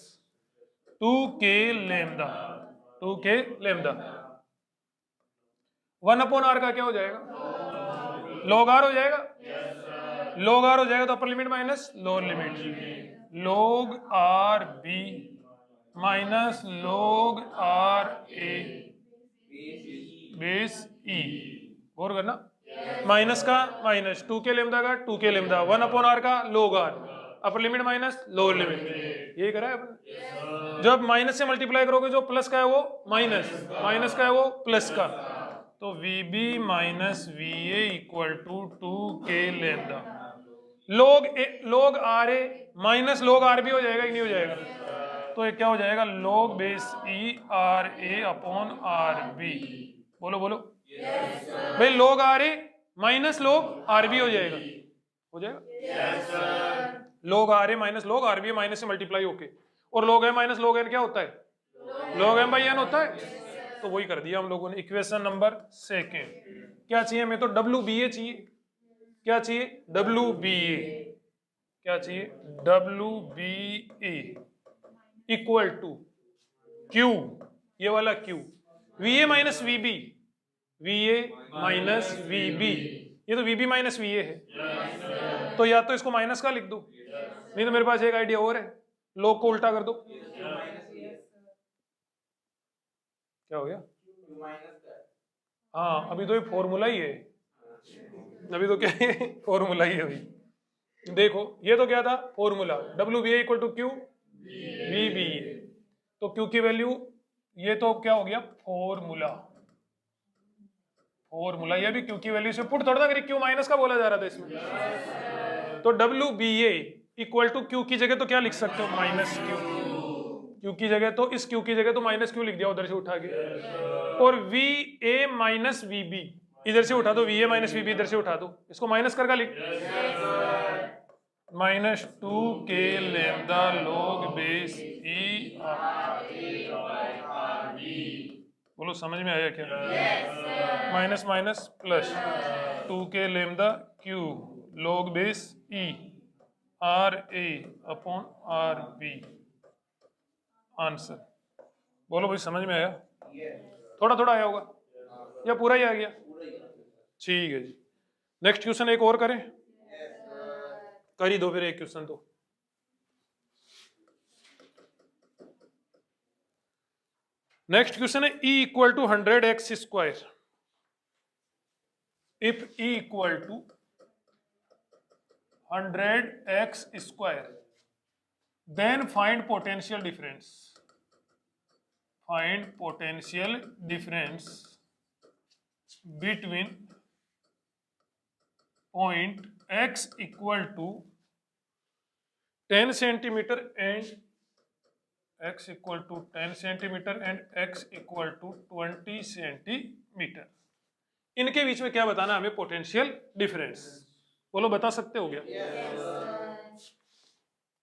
2k lambda, 2k lambda. 1/r का क्या हो जाएगा? लॉग आर हो जाएगा। लॉग आर हो जाएगा तो upper limit minus lower limit. log R B minus log R A base E. गौर करना, माइनस का माइनस, 2 के लेमदा का 2 के लेमदा, 1/r का log r, अपर लिमिट माइनस लोअर लिमिट, यही करा है अपन। जब माइनस से मल्टीप्लाई करोगे जो प्लस का है वो माइनस, माइनस का है वो प्लस का, तो VB minus VA equal to 2 k lambda. log RA minus log RB हो जाएगा कि नहीं हो जाएगा? तो ये क्या हो जाएगा? log base E RA upon RB। बोलो बोलो भाई, log RA minus log RB हो जाएगा, हो जाएगा? log RA minus log RB minus से मल्टीप्लाई होके, और log M minus log N क्या होता है? log M बाई N होता है। तो वही कर दिया हम लोगों ने। इक्वेशन नंबर 2 क्या चाहिए? हमें तो WBA चाहिए। क्या चाहिए? WBA। क्या चाहिए? WBA इक्वल टू Q, ये वाला Q, VA minus VB, VA minus VB, ये तो VB माइनस VA है। तो या तो इसको माइनस का लिख दो, नहीं तो मेरे पास एक आइडिया और है, log को उल्टा कर दो। क्या हो गया? हाँ, अभी तो ये फॉर्मूला ही है, अभी तो क्या है? फॉर्मूला ही है भाई। देखो ये तो क्या था? Formula WBA equal to Q VBA। तो Q की वैल्यू, ये तो क्या हो गया? फॉर्मूला, फॉर्मूला, ये भी Q की वैल्यू से पुट थोड़ा ना करी, Q माइनस का बोला जा रहा था इसमें। तो WBA इक्वल टू Q की जगह तो क्या लिख सकते हो? माइनस Q की जगह, तो इस Q की जगह तो माइनस Q लिख दिया उधर से उठा के, और VA माइनस VB इधर से उठा दो, VA माइनस VB इधर से उठा दो, इसको माइनस करके लिख, minus 2 k lambda log base E। बोलो समझ में आया क्या? Minus minus plus 2 k lambda Q log base E RA upon RB। Answer बोलो भाई, समझ में आया? थोड़ा थोड़ा आया होगा या पूरा ही आ गया? ठीक है जी। नेक्स्ट क्वेश्चन एक और करें? कर ही दो फिर एक क्वेश्चन तो। नेक्स्ट क्वेश्चन है E equal to 100x square. If E equal to 100x square, then find potential difference. Find potential difference between point x equal to 10 centimetre and x equal to 10 centimetre and x equal to 20 centimetre. इनके बीच में क्या बताना हमें? Potential difference. बोलो बता सकते हो क्या?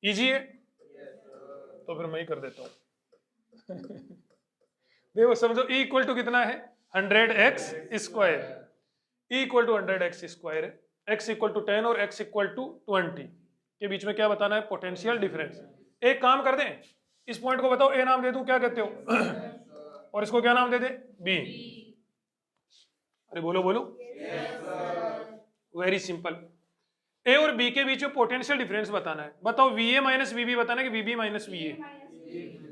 इजी है तो फिर मैं ही कर देता हूं। देखो समझो, E इक्वल टू कितना है? 100x square. E equal to 100x square है, x इक्वल टू 10 और x इक्वल टू 20 के बीच में क्या बताना है? Potential difference. एक काम कर दें, इस पॉइंट को बताओ A नाम दे दूं, क्या कहते हो? और इसको क्या नाम दे दे? B। अरे बोलो बोलो। Very simple. A और B के बीच में पोटेंशियल डिफरेंस बताना है। बताओ VA माइनस VB बताना है कि VB माइनस VA?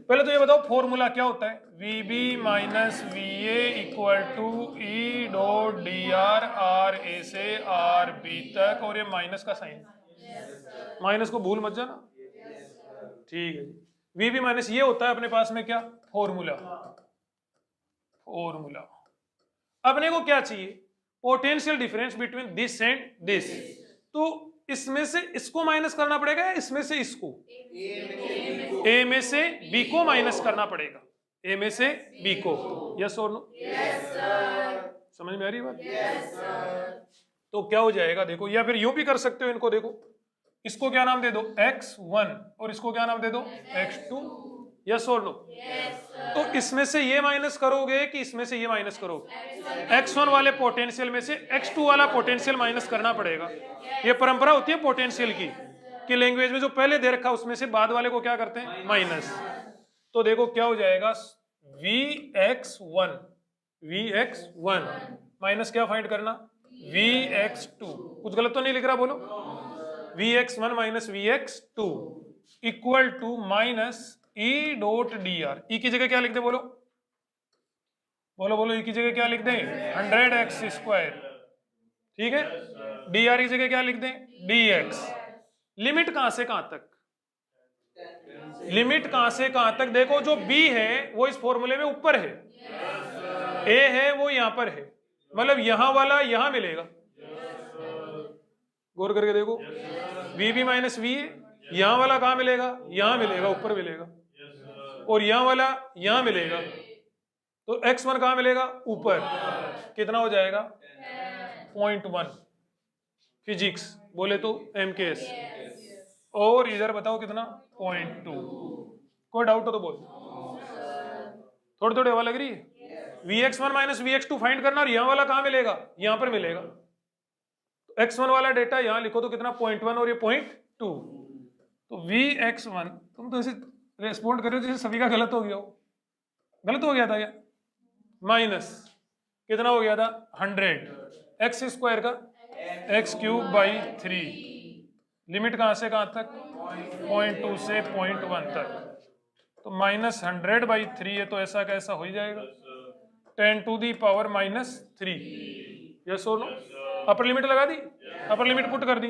पहले तो ये बताओ फॉर्मूला क्या होता है? VB minus VA equal to E dot DR RA से RB तक, और ये माइनस का साइन, माइनस को भूल मत जाना। ठीक है जी। VB माइनस ये होता है अपने पास में क्या? फॉर्मूला। फॉर्मूला अपने को क्या चाहिए? Potential difference between this and this. तो इसमें से इसको माइनस करना पड़ेगा या इसमें से इसको? ए में से बी को माइनस करना पड़ेगा, ए में से बी को। यस और नो? समझ में आ रही बात? तो क्या हो जाएगा देखो, या फिर यूं भी कर सकते हो इनको। देखो इसको क्या नाम दे दो? x1, और इसको क्या नाम दे दो? x2। यस और नो? तो इसमें से ये माइनस करोगे कि इसमें से ये माइनस करोगे? x1 वाले पोटेंशियल में से x2 वाला पोटेंशियल माइनस करना पड़ेगा। ये परंपरा होती है पोटेंशियल की, कि लैंग्वेज में जो पहले दे रखा उसमें से बाद वाले को क्या करते हैं? माइनस। तो देखो क्या हो जाएगा? Vx1 माइनस क्या फाइंड करना? Vx2। कुछ गलत तो नहीं लिख रहा? बोलो। Vx1 minus Vx2 equal to minus E dot D R. E की जगह क्या लिख दे, बोलो बोलो बोलो, ई की जगह क्या लिख दें, 100x²। ठीक है, डी आर की जगह क्या लिख दें, dx। लिमिट कहां से कहां तक, लिमिट कहां से कहां तक, देखो जो b है वो इस फॉर्मूले में ऊपर है, a है वो यहां पर है, मतलब यहां वाला यहां मिलेगा, गौर करके देखो, b माइनस वी है, यहां वाला कहां मिलेगा, यहां मिलेगा, ऊपर मिलेगा, और यहां वाला यहां मिलेगा, तो x1 कहां मिलेगा, ऊपर, कितना हो जाएगा 0.1। फिजिक्स बोले तो MKS। और इधर बताओ कितना 0.2। कोई डाउट हो तो बोल, थोड़ी थोड़ी हवा लग रही है। Vx1 माइनस Vx2 फाइंड करना, और यहां वाला कहां मिलेगा, यहां पर मिलेगा, तो x1 वाला डेटा यहां लिखो तो कितना 0.1 और ये 0.2। तो Vx1, तुम तो ऐसे रेस्पॉन्ड कर रहे हो जैसे सभी का गलत हो गया हो, गलत हो गया था क्या, माइनस कितना हो गया था 100 x² का x³/3, लिमिट कहां से कहां तक 0.2 से 0.1 तक, तो -100/3 है, तो ऐसा कैसा हो ही जाएगा 10⁻⁻3। यस और नो, अपर लिमिट लगा दी, अपर लिमिट पुट कर दी,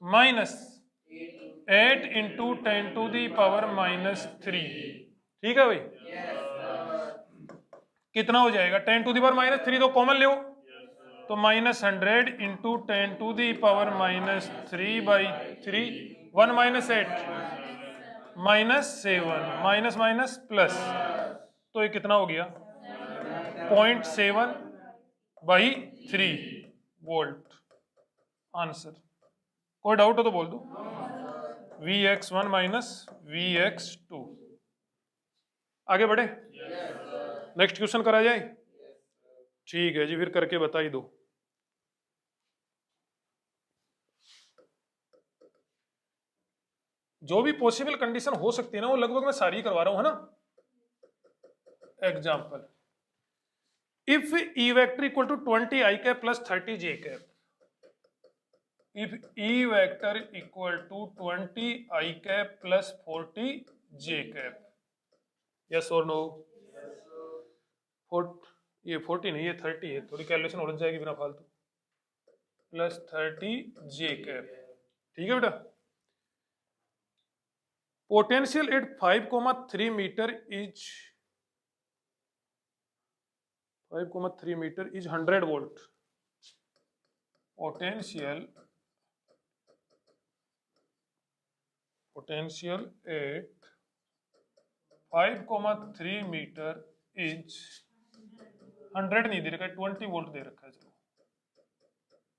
-8 × 10⁻⁻3। ठीक है भाई, कितना हो जाएगा 10⁻⁻3, तो कॉमन ले, तो -100 × 10⁻⁻3/3, 1 - 8 -7, माइनस माइनस प्लस, तो ये कितना हो गया 0.7/3 वोल्ट आंसर। कोई डाउट हो तो बोल दो, Vx1 माइनस Vx2। आगे बढ़े, नेक्स्ट क्वेश्चन करा जाए, ठीक है जी, फिर करके बता ही दो। जो भी पॉसिबल कंडीशन हो सकती है ना, वो लगभग मैं सारी करवा रहा हूं, है ना। Example, if E vector equal to 20 i cap plus 30 j cap, if E vector equal to 20 i cap plus 40 j cap, yes और नो। ये 40 नहीं, ये 30 है, थोड़ी कैलकुलेशन उलझ जाएगी बिना फालतू, प्लस 30 j कैप, ठीक है बेटा। Potential at 5,3 metre is 5,3 metre is 100 volt. Potential at 5,3 metre is 100 नहीं दे रखा है, 20 वोल्ट दे रखा है, चलो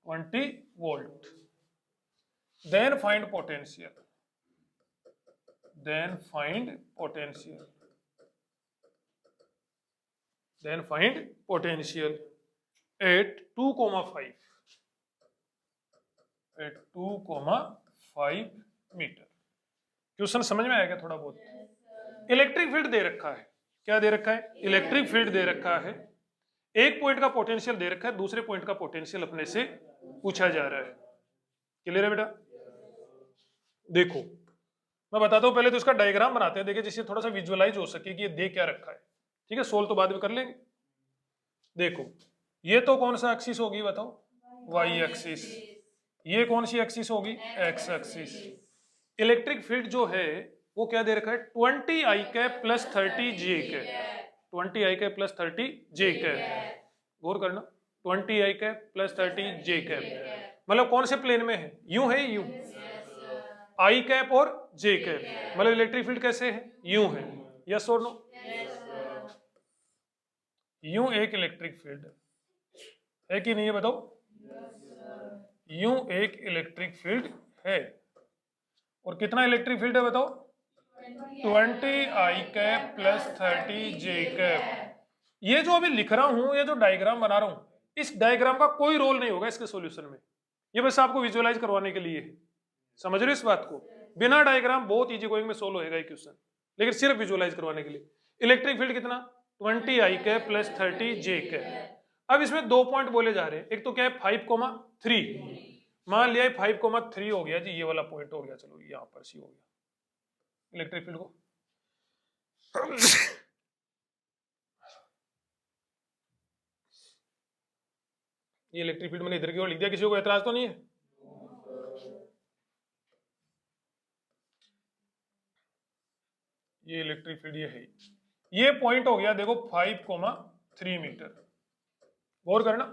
20 volt. Then find potential, then find potential at 2,5 metre. Question समझ में आया क्या थोड़ा बहुत? इलेक्ट्रिक फील्ड दे रखा है, क्या दे रखा है, इलेक्ट्रिक फील्ड दे रखा है, एक पॉइंट का पोटेंशियल दे रखा है, दूसरे पॉइंट का पोटेंशियल अपने से पूछा जा रहा है। क्लियर है बेटा? देखो मैं बताता हूं, पहले तो इसका डायग्राम बनाते हैं, देखिए जिससे थोड़ा सा विजुअलाइज हो सके कि ये दे क्या रखा है। ठीक है, सोल्व तो बाद में कर लेंगे। देखो ये तो कौन सा एक्सिस होगी बताओ, वाई एक्सिस, ये कौन सी एक्सिस होगी, एक्स एक्सिस। इलेक्ट्रिक फील्ड जो है वो क्या दे रखा है, 20 i cap plus 30 j cap, 20 i cap plus 30 j cap, गौर करना 20 i cap plus 30 j cap, मतलब कौन से प्लेन में है, यूं है, यूं आई कैप और जे कैप, मतलब इलेक्ट्रिक फील्ड कैसे है, यूं है, यस और नो। यूं एक इलेक्ट्रिक फील्ड है कि नहीं है बताओ, यूं एक इलेक्ट्रिक फील्ड है, और कितना इलेक्ट्रिक फील्ड है बताओ, 20 आई कैप प्लस 30 जे कैप। ये जो अभी लिख रहा हूं, ये जो डायग्राम बना रहा हूं, इस डायग्राम का कोई रोल नहीं होगा इसके सॉल्यूशन में, ये बस आपको विजुअलाइज करवाने के लिए है। समझ रहे हो इस बात को? बिना डायग्राम बहुत इजी गोइंग में सोल्व होएगा ये क्वेश्चन, लेकिन सिर्फ विजुअलाइज करवाने के लिए। इलेक्ट्रिक फील्ड कितना, 20 i cap plus 30 j cap. अब इसमें दो पॉइंट बोले जा रहे हैं, एक तो क्या है 5,3, मान लिया 5,3 हो गया जी, ये वाला पॉइंट हो गया, चलो यहाँ पर सी हो गया, इलेक्ट्रिक फील्ड को। ये इलेक्ट्रिक फील्ड मैंने इधर की ओर लिख दिया, किसी को एतराज तो नहीं है? ये इलेक्ट्रिक फील्ड ये है, ये पॉइंट हो गया देखो 5,3 मीटर। गौर करना,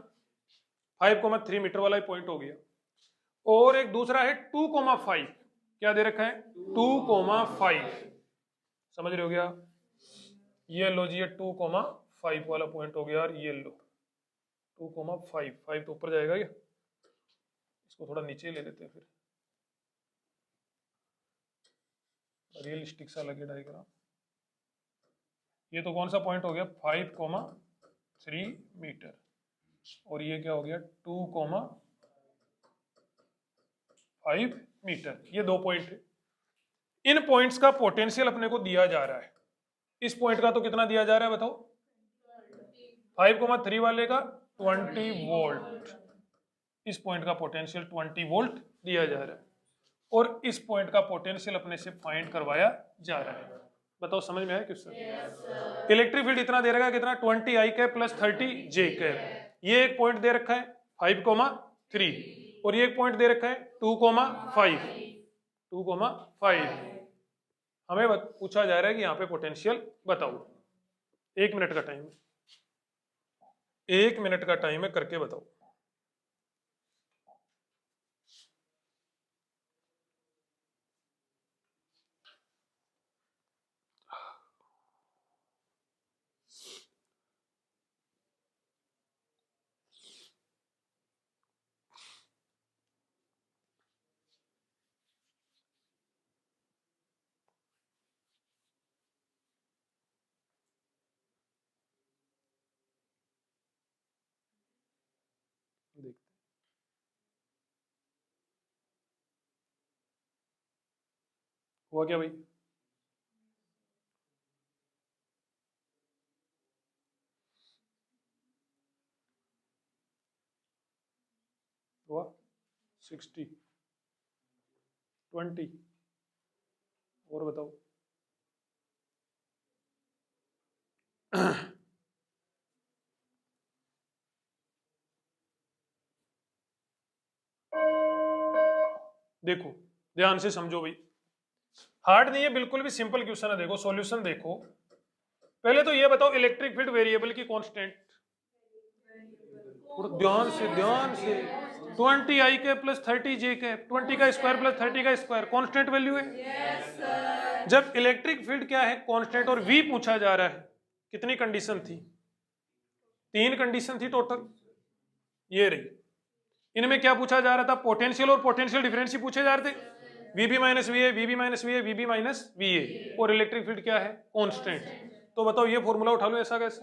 5,3 मीटर वाला पॉइंट हो गया। और एक दूसरा है 2,5, क्या दे रखा है 2,5, समझ रहे हो गया? ये लो जी, ये 2,5 वाला पॉइंट हो गया। और ये लो 2,5, 5 तो ऊपर जाएगा, ये इसको थोड़ा नीचे ले लेते हैं फिर, रियलिस्टिक सा लगे डायग्राम। ये तो कौन सा पॉइंट हो गया 5,3 मीटर, और ये क्या हो गया 2,5 मीटर। ये दो पॉइंट है। इन पॉइंट्स का पोटेंशियल अपने को दिया जा रहा है। इस पॉइंट का तो कितना दिया जा रहा है बताओ? 5,3 वाले का 20 वोल्ट। इस पॉइंट का पोटेंशियल 20 वोल्ट दिया जा रहा है, और इस पॉइंट का पोटेंशियल अपने से फाइंड करवाया जा रहा है। बताओ समझ में आया क्वेश्चन? इलेक्ट्रिक फील्ड इतना दे रखा है, कितना 20 I cap plus 30 J cap. ये एक पॉइंट दे रखा है 5,3, और ये एक पॉइंट दे रखा है 2,5। हमें पूछा जा रहा है कि यहाँ पे पोटेंशियल बताओ। 1 मिनट का टाइम है, 1 मिनट का टाइम है, करके बताओ। देखते हुआ क्या भाई? हुआ 60, 20, और बताओ। देखो ध्यान से समझो भाई, हार्ड नहीं है बिल्कुल भी, सिंपल क्वेश्चन है। देखो सॉल्यूशन देखो। पहले तो ये बताओ इलेक्ट्रिक फील्ड वेरिएबल की कांस्टेंट, ध्यान से 20 I cap plus 30 J cap, 20 का स्क्वायर प्लस 30 का स्क्वायर कांस्टेंट वैल्यू है। जब इलेक्ट्रिक फील्ड क्या है कांस्टेंट, और V पूछा जा रहा है, कितनी कंडीशन थी? 3 कंडीशन थी टोटल, ये रही। इनमें क्या पूछा जा रहा था? पोटेंशियल और पोटेंशियल डिफरेंस ही पूछे जा रहे थे। VB minus VA, VB minus VA, VB minus VA, और इलेक्ट्रिक फील्ड क्या है कांस्टेंट। तो बताओ ये फॉर्मूला उठा लो, ऐसा कैसे?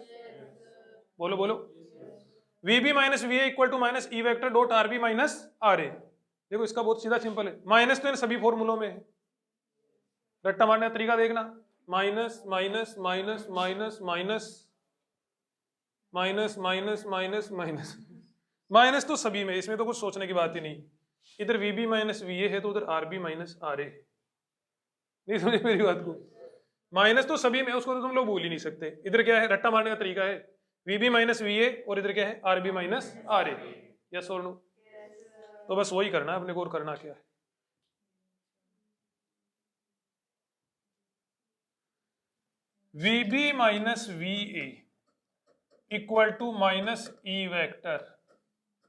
बोलो बोलो। VB minus VA equal to minus E vector dot RB minus RA। देखो इसका बहुत सीधा सिंपल है, माइनस तो इन सभी फॉर्मूलों में है, रट्टा मारने का तरीका देखना, minus minus minus minus minus minus minus minus minus minus तो सभी में, इसमें तो कुछ सोचने की बात ही नहीं। इधर VB माइनस VA है तो उधर RB माइनस RA। नहीं समझे मेरी बात को? माइनस तो सभी में, उसको तो तुम लोग भूल ही नहीं सकते। इधर क्या है, रट्टा मारने का तरीका है, VB माइनस VA, और इधर क्या है RB माइनस RA। यस और नो? तो बस वही करना है अपने को, और करना क्या है। VB minus VA equal to minus E vector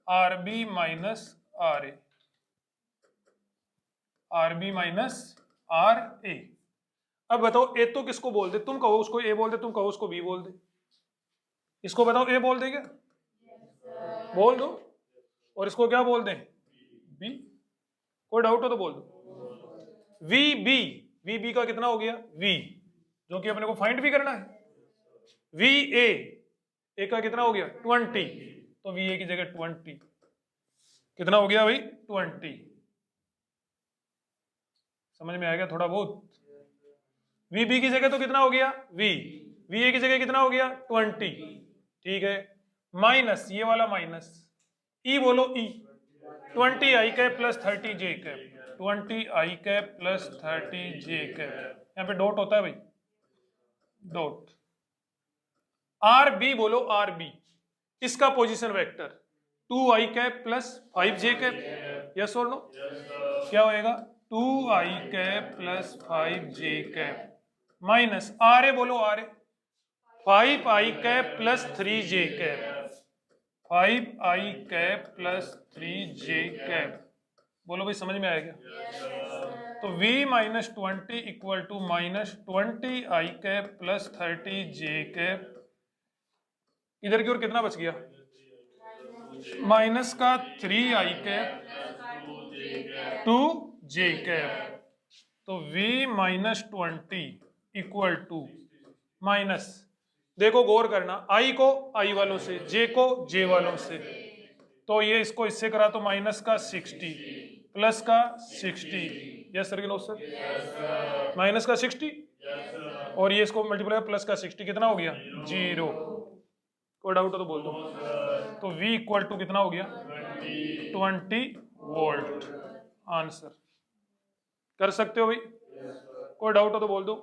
RB minus RA, RB minus RA। अब बताओ ए तो किसको बोल दे? तुम कहो उसको ए बोल दे, तुम कहो उसको बी बोल दे। इसको बताओ ए बोल दे क्या? बोल दो। और इसको क्या बोल दें? बी। कोई डाउट हो तो बोल दो। वी बी, वी बी का कितना हो गया? वी, जो कि अपने को फाइंड भी करना है। वी ए का कितना हो गया? 20, तो वी ए की जगह 20 कितना हो गया भाई? 20। समझ में आ गया थोड़ा बहुत? वी बी की जगह तो कितना हो गया? वी ए की जगह कितना हो गया? 20, ठीक है। माइनस ये वाला माइनस, ई बोलो ई, 20 I cap plus 30 J cap. 20 i cap plus 30 j cap, यहाँ पे डॉट होता है भाई, डॉट। आर बी बोलो, आर बी इसका position vector 2i cap plus 5j cap, yes और नो? क्या होएगा? 2i cap plus 5j cap minus R A बोलो, R A 5i cap plus 3j cap, 5i cap plus 3j cap. बोलो भाई समझ में आया क्या? तो v minus 20 equal to minus 20i cap plus 30j cap. इधर की ओर कितना बच गया? माइनस का 3i कैप 2j कैप। तो v minus 20 equal to minus, देखो गौर करना, i को i वालों से, j को j वालों से, तो ये इसको इससे करा तो माइनस का 60 प्लस का 60, yes sir no sir, minus का 60 और ये इसको मल्टीप्लाई प्लस का 60, कितना हो गया? 0। कोई डाउट हो तो बोल दो। तो v इक्वल टू कितना हो गया? 20 वोल्ट। आंसर कर सकते हो भाई? कोई डाउट हो तो बोल दो।